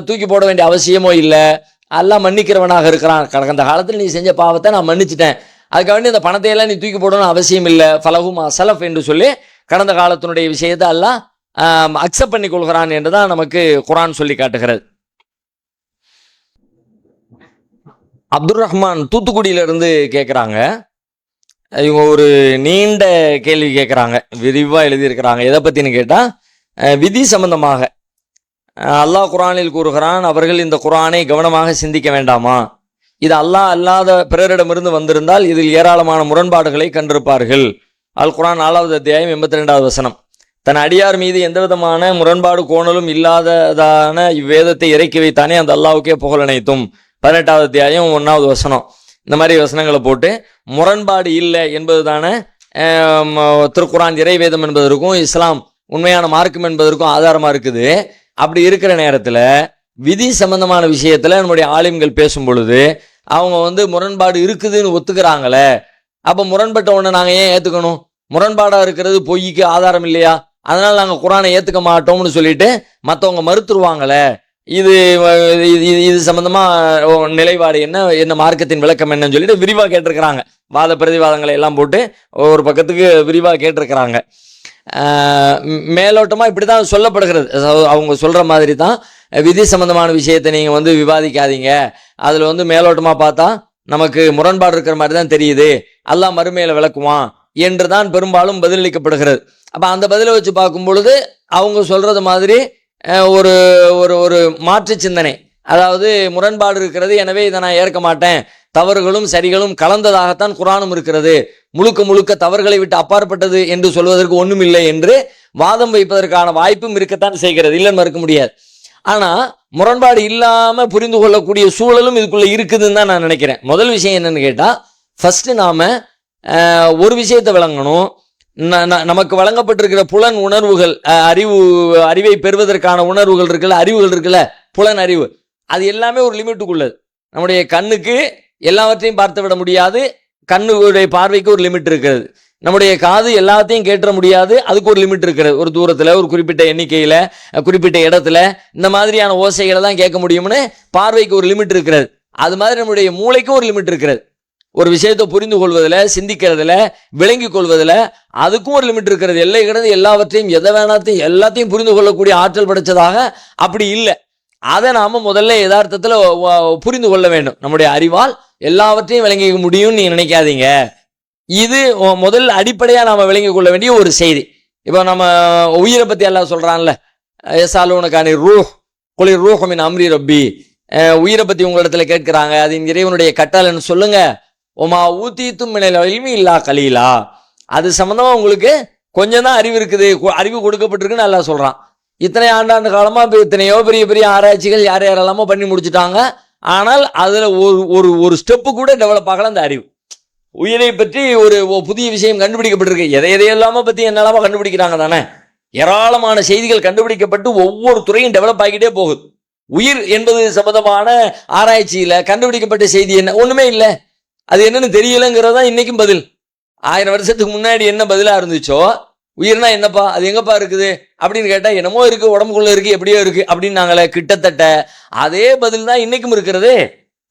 தூக்கி போட வேண்டிய அவசியமோ இல்லை. அல்லாஹ் மன்னிக்கிறவனாக இருக்கிறான். கடந்த காலத்தில் நீ செஞ்ச பாவத்தை நான் மன்னிச்சிட்டேன், அதுக்காக வேண்டி அந்த பணத்தையெல்லாம் நீ தூக்கி போடணும்னு அவசியம் இல்லை. ஃபலஹு மா ஸலஃப் என்று சொல்லி கடந்த காலத்தினுடைய விஷயத்தை அல்லாஹ் அக்செப்ட் பண்ணி கொள்கிறான் என்றுதான் நமக்கு குர்ஆன் சொல்லி காட்டுகிறது. அப்துல் ரஹ்மான் தூத்துக்குடியிலிருந்து கேட்குறாங்க. இவங்க ஒரு நீண்ட கேள்வி கேட்குறாங்க, விரிவாக எழுதியிருக்கிறாங்க. எதை பற்றின்னு கேட்டால் விதி சம்பந்தமாக. அல்லாஹ் குர்ஆனில் கூறுகிறான், அவர்கள் இந்த குர்ஆனை கவனமாக சிந்திக்க வேண்டாமா? இது அல்லாஹ் அல்லாத பிறரிடமிருந்து வந்திருந்தால் இதில் ஏராளமான முரண்பாடுகளை கண்டிருப்பார்கள். அல் குர்ஆன் 4வது அத்தியாயம் 82வது வசனம். தன் அடியார் மீது எந்த விதமான முரண்பாடு கோணலும் இல்லாததான இவ்வேதத்தை இறக்கி வைத்தானே அந்த அல்லாஹ்வுக்கே புகழ் அனைத்தும். 18வது அத்தியாயம் 1வது வசனம். இந்த மாதிரி வசனங்களை போட்டு முரண்பாடு இல்லை என்பது தானே திருக்குர்ஆன் இறைவேதம் என்பதற்கும் இஸ்லாம் உண்மையான மார்க்கம் என்பதற்கும் ஆதாரமா இருக்குது. அப்படி இருக்கிற நேரத்தில் விதி சம்பந்தமான விஷயத்துல நம்முடைய ஆலிம்கள் பேசும் பொழுது அவங்க முரண்பாடு இருக்குதுன்னு ஒத்துக்கிறாங்களே, அப்ப முரண்பட்ட ஒண்ணு நாங்க ஏன் ஏத்துக்கணும்? முரண்பாடா இருக்கிறது பொய்க்கு ஆதாரம் இல்லையா? அதனால நாங்க குர்ஆனை ஏத்துக்க மாட்டோம்னு சொல்லிட்டு மற்றவங்க மறுத்துருவாங்களே. இது இது சம்பந்தமா நிலைப்பாடு என்ன மார்க்கத்தின் விளக்கம் என்னன்னு சொல்லிட்டு விரிவா கேட்டிருக்கிறாங்க. வாத பிரதிவாதங்களை எல்லாம் போட்டு ஒரு பக்கத்துக்கு விரிவா கேட்டிருக்கிறாங்க. மேலோட்டமா இப்படிதான் சொல்லப்படுகிறது. அவங்க சொல்ற மாதிரி தான் விதி சம்பந்தமான விஷயத்தை நீங்க விவாதிக்காதீங்க, அதுல மேலோட்டமா பார்த்தா நமக்கு முரண்பாடு இருக்கிற மாதிரி தான் தெரியுது, அல்லாஹ் மறுமையில விளக்குவான் என்றுதான் பெரும்பாலும் பதிலளிக்கப்படுகிறது. அப்ப அந்த பதிலை வச்சு பார்க்கும் பொழுது அவங்க சொல்றது மாதிரி ஒரு ஒரு மாற்று சிந்தனை, அதாவது முரண்பாடு இருக்கிறது, எனவே இதை நான் ஏற்க மாட்டேன், தவறுகளும் சரிகளும் கலந்ததாகத்தான் குர்ஆனும் இருக்கிறது, முழுக்க முழுக்க தவறுகளை விட்டு அப்பாற்பட்டது என்று சொல்வதற்கு ஒன்றும் இல்லை என்று வாதம் வைப்பதற்கான வாய்ப்பும் இருக்கத்தான் செய்கிறது, இல்லைன்னு மறுக்க முடியாது. ஆனா முரண்பாடு இல்லாம புரிந்து கொள்ளக்கூடிய சூழலும் இதுக்குள்ள இருக்குதுன்னு தான் நான் நினைக்கிறேன். முதல் விஷயம் என்னன்னு கேட்டா, ஃபர்ஸ்ட் நாம ஒரு விஷயத்தை விளங்கணும். நமக்கு வழங்கப்பட்டிருக்கிற புலன் உணர்வுகள், அறிவை பெறுவதற்கான உணர்வுகள் இருக்குல்ல, அறிவுகள் இருக்குல்ல, புலன் அறிவு, அது எல்லாமே ஒரு லிமிட்டுக்குள்ளது. நம்முடைய கண்ணுக்கு எல்லாவற்றையும் பார்த்து விட முடியாது, கண்ணுடைய பார்வைக்கு ஒரு லிமிட் இருக்கிறது. நம்முடைய காது எல்லாத்தையும் கேட்டுற முடியாது, அதுக்கு ஒரு லிமிட் இருக்கிறது. ஒரு தூரத்துல, ஒரு குறிப்பிட்ட எண்ணிக்கையில, குறிப்பிட்ட இடத்துல இந்த மாதிரியான ஓசைகளை தான் கேட்க முடியும்னு பார்வைக்கு ஒரு லிமிட் இருக்கிறது. அது மாதிரி நம்முடைய மூளைக்கு ஒரு லிமிட் இருக்கிறது. ஒரு விஷயத்தை புரிந்து கொள்வதில், சிந்திக்கிறதுல, விளங்கி கொள்வதில் அதுக்கும் ஒரு லிமிட் இருக்கிறது. எல்லை கிடந்து எல்லாவற்றையும் எதை வேணாத்தையும் எல்லாத்தையும் புரிந்து கொள்ளக்கூடிய ஆற்றல் படைச்சதாக அப்படி இல்லை. அதை நாம முதல்ல யதார்த்தத்தில் புரிந்து கொள்ள வேண்டும். நம்முடைய அறிவால் எல்லாவற்றையும் விளங்கிக்க முடியும்னு நீங்க நினைக்காதீங்க. இது முதல் அடிப்படையா நாம விளங்கி கொள்ள வேண்டிய ஒரு செய்தி. இப்போ நம்ம உயிரை பத்தி எல்லாம் சொல்றான்ல, எசாலூனகானி ரூஹ் குளிர் ரூஹ் மின் அம்ரி ரப்பி, உயிரை பத்தி உங்களிடத்துல கேட்கிறாங்க, அது இறைவனுடைய கட்டளைன்னு சொல்லுங்க. ஒமா ஊத்தீத்தும் மினல் இல்மி இல்லா கலீலா, அது சம்பந்தமா உங்களுக்கு கொஞ்சம் தான் அறிவு இருக்குது, அறிவு கொடுக்கப்பட்டிருக்குன்னு நல்லா சொல்றான். இத்தனை ஆண்டாண்டு காலமா இத்தனையோ பெரிய பெரிய ஆராய்ச்சிகள் யார் யாரெல்லாமோ பண்ணி முடிச்சுட்டாங்க. ஆனால் அதுல ஒரு ஒரு ஸ்டெப்பு கூட டெவலப் ஆகல அந்த அறிவு. உயிரை பற்றி ஒரு புதிய விஷயம் கண்டுபிடிக்கப்பட்டிருக்கு. எதையெல்லாம பத்தி என்னெல்லாமோ கண்டுபிடிக்கிறாங்க தானே, ஏராளமான செய்திகள் கண்டுபிடிக்கப்பட்டு ஒவ்வொரு துறையும் டெவலப் ஆகிட்டே போகுது. உயிர் என்பது சம்பந்தமான ஆராய்ச்சியில கண்டுபிடிக்கப்பட்ட செய்தி என்ன? ஒண்ணுமே இல்லை. அது என்னன்னு தெரியலங்கிறதா இன்னைக்கும் பதில். 1000 வருஷத்துக்கு முன்னாடி என்ன பதிலா இருந்துச்சோ, உயிர்னா என்னப்பா, அது எங்கப்பா இருக்குது அப்படின்னு கேட்டா, என்னமோ இருக்கு, உடம்புக்குள்ள இருக்கு, எப்படியோ இருக்கு அப்படின்னு நாங்களே கிட்டத்தட்ட அதே பதில் தான் இன்னைக்கும் இருக்கிறது.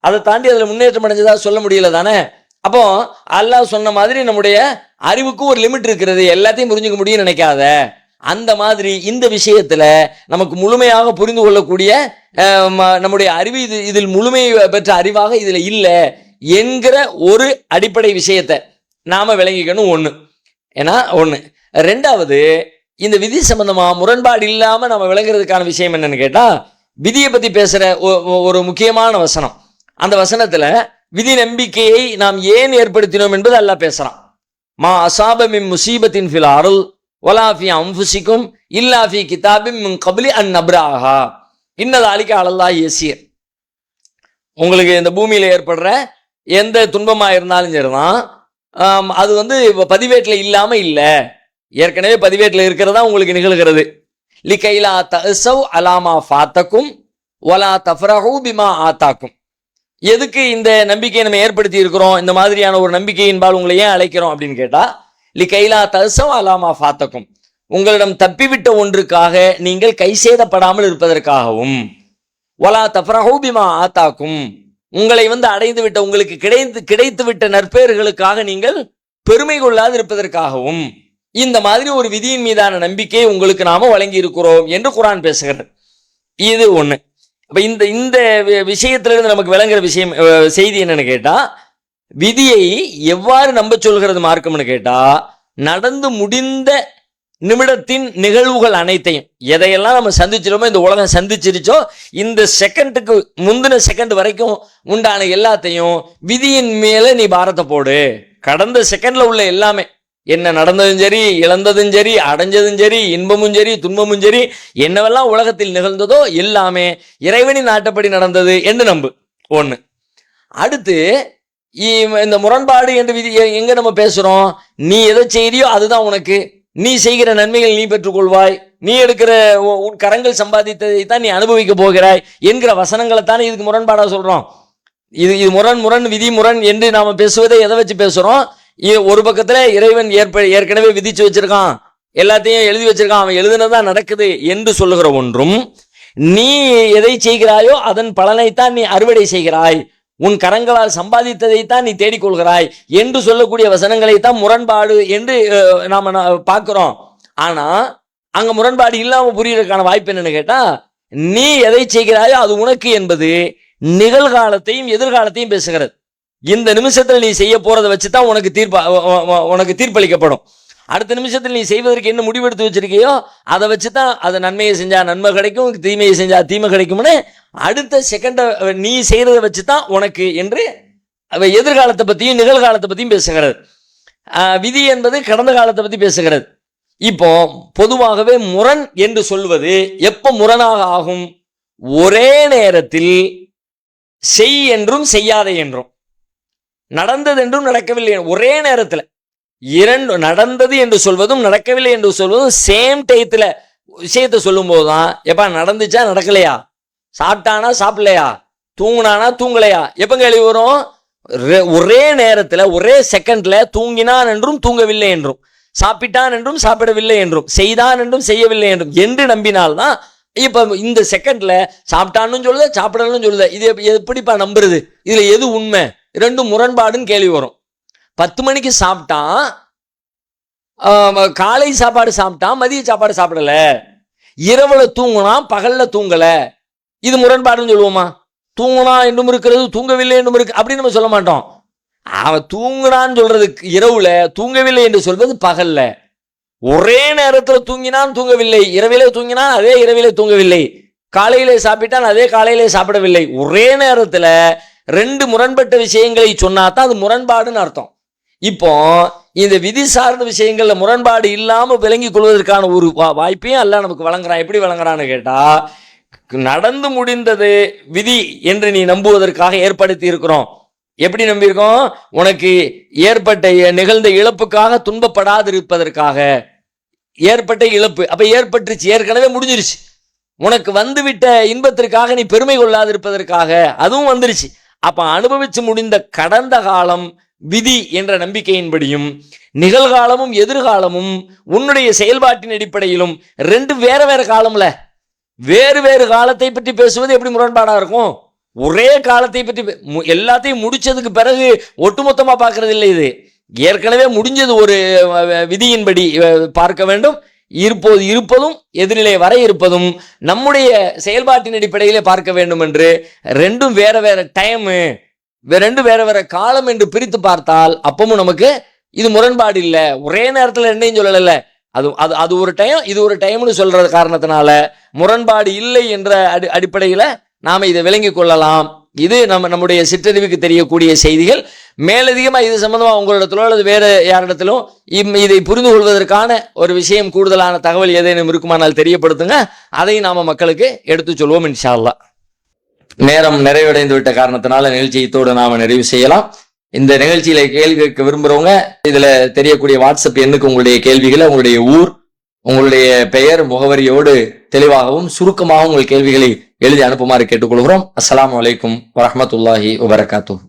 அதை தாண்டி அதுல முன்னேற்றம் அடைஞ்சதா சொல்ல முடியல தானே. அப்போ அல்லாஹ் சொன்ன மாதிரி நம்முடைய அறிவுக்கு ஒரு லிமிட் இருக்கிறது, எல்லாத்தையும் புரிஞ்சுக்க முடியும்னு நினைக்காத. அந்த மாதிரி இந்த விஷயத்துல நமக்கு முழுமையாக புரிந்து கொள்ளக்கூடிய நம்முடைய அறிவு இதில் முழுமை பெற்ற அறிவாக இதுல இல்லை என்கிற ஒரு அடிப்படை விஷயத்தை நாம விளங்கிக்கணும். ஒன்று. ரெண்டாவது, இந்த விதி சம்பந்தமா முரண்பாடு இல்லாம நம்ம விளங்குறதுக்கான விஷயம் என்னன்னு கேட்டா, விதியை பத்தி பேசுற ஒரு முக்கியமான வசனம். அந்த வசனத்துல விதி நம்பிக்கையை நாம் ஏன் ஏற்படுத்தினோம் என்பது அல்லாஹ் பேசுறான். மா அசாப மின் முசீபத்தின் ஃபில் அருள் வலா ஃபி அன்ஃபுசிக்கும் இல்லா ஃபி கிதாபின் மின் கப்லி அன் நப்ராஹா இன்னதாலிக அலல்லாஹி யஸீர். உங்களுக்கு இந்த பூமியில ஏற்படுற எந்த துன்பமா இருந்தாலும் சரிதான், அது பதிவேட்டில் இல்லாம இல்லை, ஏற்கனவே பதிவேட்டில் இருக்கிறதா உங்களுக்கு நிகழ்கிறது. லிகைலா தஅஸவ் அலாமா ஃபாத்தக்கும் வலா தஃப்ரஹு பிமா ஆத்தாக்கும். எதுக்கு இந்த நம்பிக்கையை நம்ம ஏற்படுத்தி இருக்கிறோம், இந்த மாதிரியான ஒரு நம்பிக்கையின்பால் உங்களை ஏன் அழைக்கிறோம் அப்படின்னு கேட்டா, லிகைலா தஅஸவ் அலாமா ஃபாத்தக்கும், உங்களிடம் தப்பிவிட்ட ஒன்றுக்காக நீங்கள் கை சேதப்படாமல் இருப்பதற்காகவும், வலா தஃப்ரஹு பிமா ஆத்தாக்கும், உங்களை அடைந்து விட்ட உங்களுக்கு கிடைத்து விட்ட நற்பெயர்களுக்காக நீங்கள் பெருமை கொள்ளாது இருப்பதற்காகவும் இந்த மாதிரி ஒரு விதியின் மீதான நம்பிக்கையை உங்களுக்கு நாம வழங்கி இருக்கிறோம் என்று குர்ஆன் பேசுகிறது. இது ஒண்ணு. அப்ப இந்த விஷயத்திலிருந்து நமக்கு விளங்குற செய்தி என்னன்னு கேட்டா, விதியை எவ்வாறு நம்ப சொல்கிறது மார்க்கம்னு கேட்டா, நடந்து முடிந்த நிமிடத்தின் நிகழ்வுகள் அனைத்தையும், எதையெல்லாம் நம்ம சந்திச்சிருமோ, இந்த உலகம் சந்திச்சிருச்சோ, இந்த செகண்டுக்கு முந்தின செகண்ட் வரைக்கும் உண்டான எல்லாத்தையும் விதியின் மேல நீ பாரத்தை போடு. கடந்த செகண்ட்ல உள்ள எல்லாமே, என்ன நடந்ததும் சரி, இழந்ததும் சரி, அடைஞ்சதும் சரி, இன்பமும் சரி, துன்பமும் சரி, என்னவெல்லாம் உலகத்தில் நிகழ்ந்ததோ எல்லாமே இறைவனின் நாட்டப்படி நடந்தது என்று நம்பு. ஒண்ணு. அடுத்து, இந்த முரண்பாடு என்று விதி எங்க நம்ம பேசுறோம், நீ எதை செய்யறியோ அதுதான் உனக்கு, நீ செய்கிற நன்மைகள் நீ பெற்றுக்கொள்வாய், நீ எடுக்கிற உன் கரங்கள் சம்பாதித்ததை தான் நீ அனுபவிக்க போகிறாய் என்கிற வசனங்களை தானே இதுக்கு முரண்பாடா சொல்றோம். இது முரண் விதி முரண் என்று நாம பேசுவதை எதை வச்சு பேசுறோம்? ஒரு பக்கத்துல இறைவன் ஏற்கனவே விதிச்சு வச்சிருக்கான், எல்லாத்தையும் எழுதி வச்சிருக்கான், அவன் எழுதுனதான் நடக்குது என்று சொல்லுகிற ஒன்றும், நீ எதை செய்கிறாயோ அதன் பலனைத்தான் நீ அறுவடை செய்கிறாய், உன் கரங்களால் சம்பாதித்ததைத்தான் நீ தேடிக்கொள்கிறாய் என்று சொல்லக்கூடிய வசனங்களைத்தான் முரண்பாடு என்று நாம பார்க்கிறோம். ஆனா அங்க முரண்பாடு இல்லாம புரியறதுக்கான வாய்ப்பு என்னன்னு கேட்டா, நீ எதை செய்கிறாயோ அது உனக்கு என்பது நிகழ்காலத்தையும் எதிர்காலத்தையும் பேசுகிறது. இந்த நிமிஷத்துல நீ செய்ய போறதை வச்சுதான் உனக்கு தீர்ப்பளிக்கப்படும். அடுத்த நிமிஷத்தில் நீ செய்வதற்கு என்ன முடிவெடுத்து வச்சிருக்கியோ அதை வச்சுதான், அதை நன்மையை செஞ்சா நன்மை கிடைக்கும், தீமையை செஞ்சா தீமை கிடைக்கும்னு அடுத்த செகண்ட நீ செய்யறதை வச்சுதான் உனக்கு என்று எதிர்காலத்தை பத்தியும் நிகழ்காலத்தை பத்தியும் பேசுகிறது. விதி என்பது கடந்த காலத்தை பத்தி பேசுகிறது. இப்போ பொதுவாகவே முரண் என்று சொல்வது எப்ப முரணாக ஆகும்? ஒரே நேரத்தில் செய் என்றும் செய்யாதே என்றும், நடந்தது என்றும் நடக்கவில்லை ஒரே நேரத்துல, இரண்டு நடந்தது என்று சொல்வதும் நடக்கவில்லை என்று சொல்வதும் சேம் டயத்துல விஷயத்தை சொல்லும் போதுதான், எப்ப நடந்துச்சா நடக்கலையா, சாப்பிட்டானா சாப்பிடலையா, தூங்கினானா தூங்கலையா, எப்ப கேள்வி வரும்? ஒரே நேரத்துல ஒரே செகண்ட்ல தூங்கினான் என்றும் தூங்கவில்லை என்றும், சாப்பிட்டான் என்றும் சாப்பிடவில்லை என்றும், செய்தான் என்றும் செய்யவில்லை என்றும் என்று நம்பினால்தான், இப்ப இந்த செகண்ட்ல சாப்பிட்டான்னு சொல்லுத சாப்பிடணும் சொல்லுத, இது எப்படிப்பா நம்புறது? இதுல எது உண்மை? ரெண்டும் முரண்பாடுன்னு கேள்வி வரும். 10 மணிக்கு சாப்பிட்டான், காலை சாப்பாடு சாப்பிட்டான், மதிய சாப்பாடு சாப்பிடல, இரவுல தூங்கினான், பகல்ல தூங்கல, இது முரண்பாடுன்னு சொல்லுவோமா? தூங்கினா என்றும் இருக்கிறது, தூங்கவில்லை என்றும் இருக்கு அப்படின்னு நம்ம சொல்ல மாட்டோம். அவன் தூங்கினான்னு சொல்றது இரவுல, தூங்கவில்லை என்று சொல்வது பகல்ல. ஒரே நேரத்துல தூங்கினான் தூங்கவில்லை, இரவிலே தூங்கினான் அதே இரவிலே தூங்கவில்லை, காலையிலே சாப்பிட்டான் அதே காலையிலே சாப்பிடவில்லை. ஒரே நேரத்துல ரெண்டு முரண்பட்ட விஷயங்களை சொன்னாதான் அது முரண்பாடுன்னு அர்த்தம். இப்போ இந்த விதி சார்ந்த விஷயங்கள்ல முரண்பாடு இல்லாம விளங்கிக் கொள்வதற்கான ஒரு வாய்ப்பையும் அல்ல நமக்கு வழங்குறான். எப்படி வழங்குறான்னு கேட்டா, நடந்து முடிந்தது விதி என்று நீ நம்புவதற்காக ஏற்படுத்தி இருக்கிறோம். எப்படி நம்பியிருக்கோம்? உனக்கு ஏற்பட்ட நிகழ்ந்த இழப்புக்காக துன்பப்படாது இருப்பதற்காக. ஏற்பட்ட இழப்பு அப்ப ஏற்பட்டுருச்சு, ஏற்கனவே முடிஞ்சிருச்சு. உனக்கு வந்துவிட்ட இன்பத்திற்காக நீ பெருமை கொள்ளாது இருப்பதற்காக அதுவும் வந்துருச்சு. அப்ப அனுபவிச்சு முடிந்த கடந்த காலம் விதி என்ற நம்பிக்கையின்படியும், நிகழ்காலமும் எதிர்காலமும் உன்னுடைய செயல்பாட்டின் அடிப்படையிலும் ரெண்டு வேற வேற காலம்ல, வேறு வேறு காலத்தை பற்றி பேசுவது எப்படி முரண்பாடா இருக்கும்? ஒரே காலத்தை பற்றி எல்லாத்தையும் முடிச்சதுக்கு பிறகு ஒட்டுமொத்தமா பார்க்கறது இல்லை. இது ஏற்கனவே முடிஞ்சது ஒரு விதியின்படி பார்க்க வேண்டும், இப்போது இருப்பதும் எதிரிலே வர இருப்பதும் நம்முடைய செயல்பாட்டின் அடிப்படையிலே பார்க்க வேண்டும் என்று ரெண்டும் வேற வேற டைமு, ரெண்டும் வேற வேற காலம் என்று பிரித்து பார்த்தால் அப்பவும் நமக்கு இது முரண்பாடு இல்லை. ஒரே நேரத்தில் ரெண்டையும் சொல்லல, அது அது அது ஒரு டைம் இது ஒரு டைம்னு சொல்ற காரணத்தினால முரண்பாடு இல்லை என்ற அடிப்படையில் நாம இதை விளங்கி கொள்ளலாம். இது நம்முடைய சிற்றறிவுக்கு தெரியக்கூடிய செய்திகள். மேலதிகமாக இது சம்பந்தமாக உங்களிடத்திலோ அல்லது வேறு யாரிடத்திலும் இதை புரிந்து கொள்வதற்கான ஒரு விஷயம், கூடுதலான தகவல் ஏதேனும் இருக்குமானால் தெரியப்படுத்துங்க. அதை நாம மக்களுக்கு எடுத்து சொல்வோம் இன்ஷா அல்லாஹ். நேரம் நிறைவடைந்து விட்ட காரணத்தினால நிகழ்ச்சியத்தோடு நாம நிறைவு செய்யலாம். இந்த நிகழ்ச்சியில கேள்வி கேட்க விரும்புறவங்க இதுல தெரியக்கூடிய வாட்ஸ்அப் எண்ணுக்கு உங்களுடைய கேள்விகளை, உங்களுடைய ஊர், உங்களுடைய பெயர், முகவரியோடு தெளிவாகவும் சுருக்கமாகவும் உங்கள் கேள்விகளை எழுதி அனுப்புமாறு கேட்டுக்கொள்கிறோம். அஸ்ஸலாமு அலைக்கும் வரஹ்மத்துல்லாஹி வபரகாத்துஹு.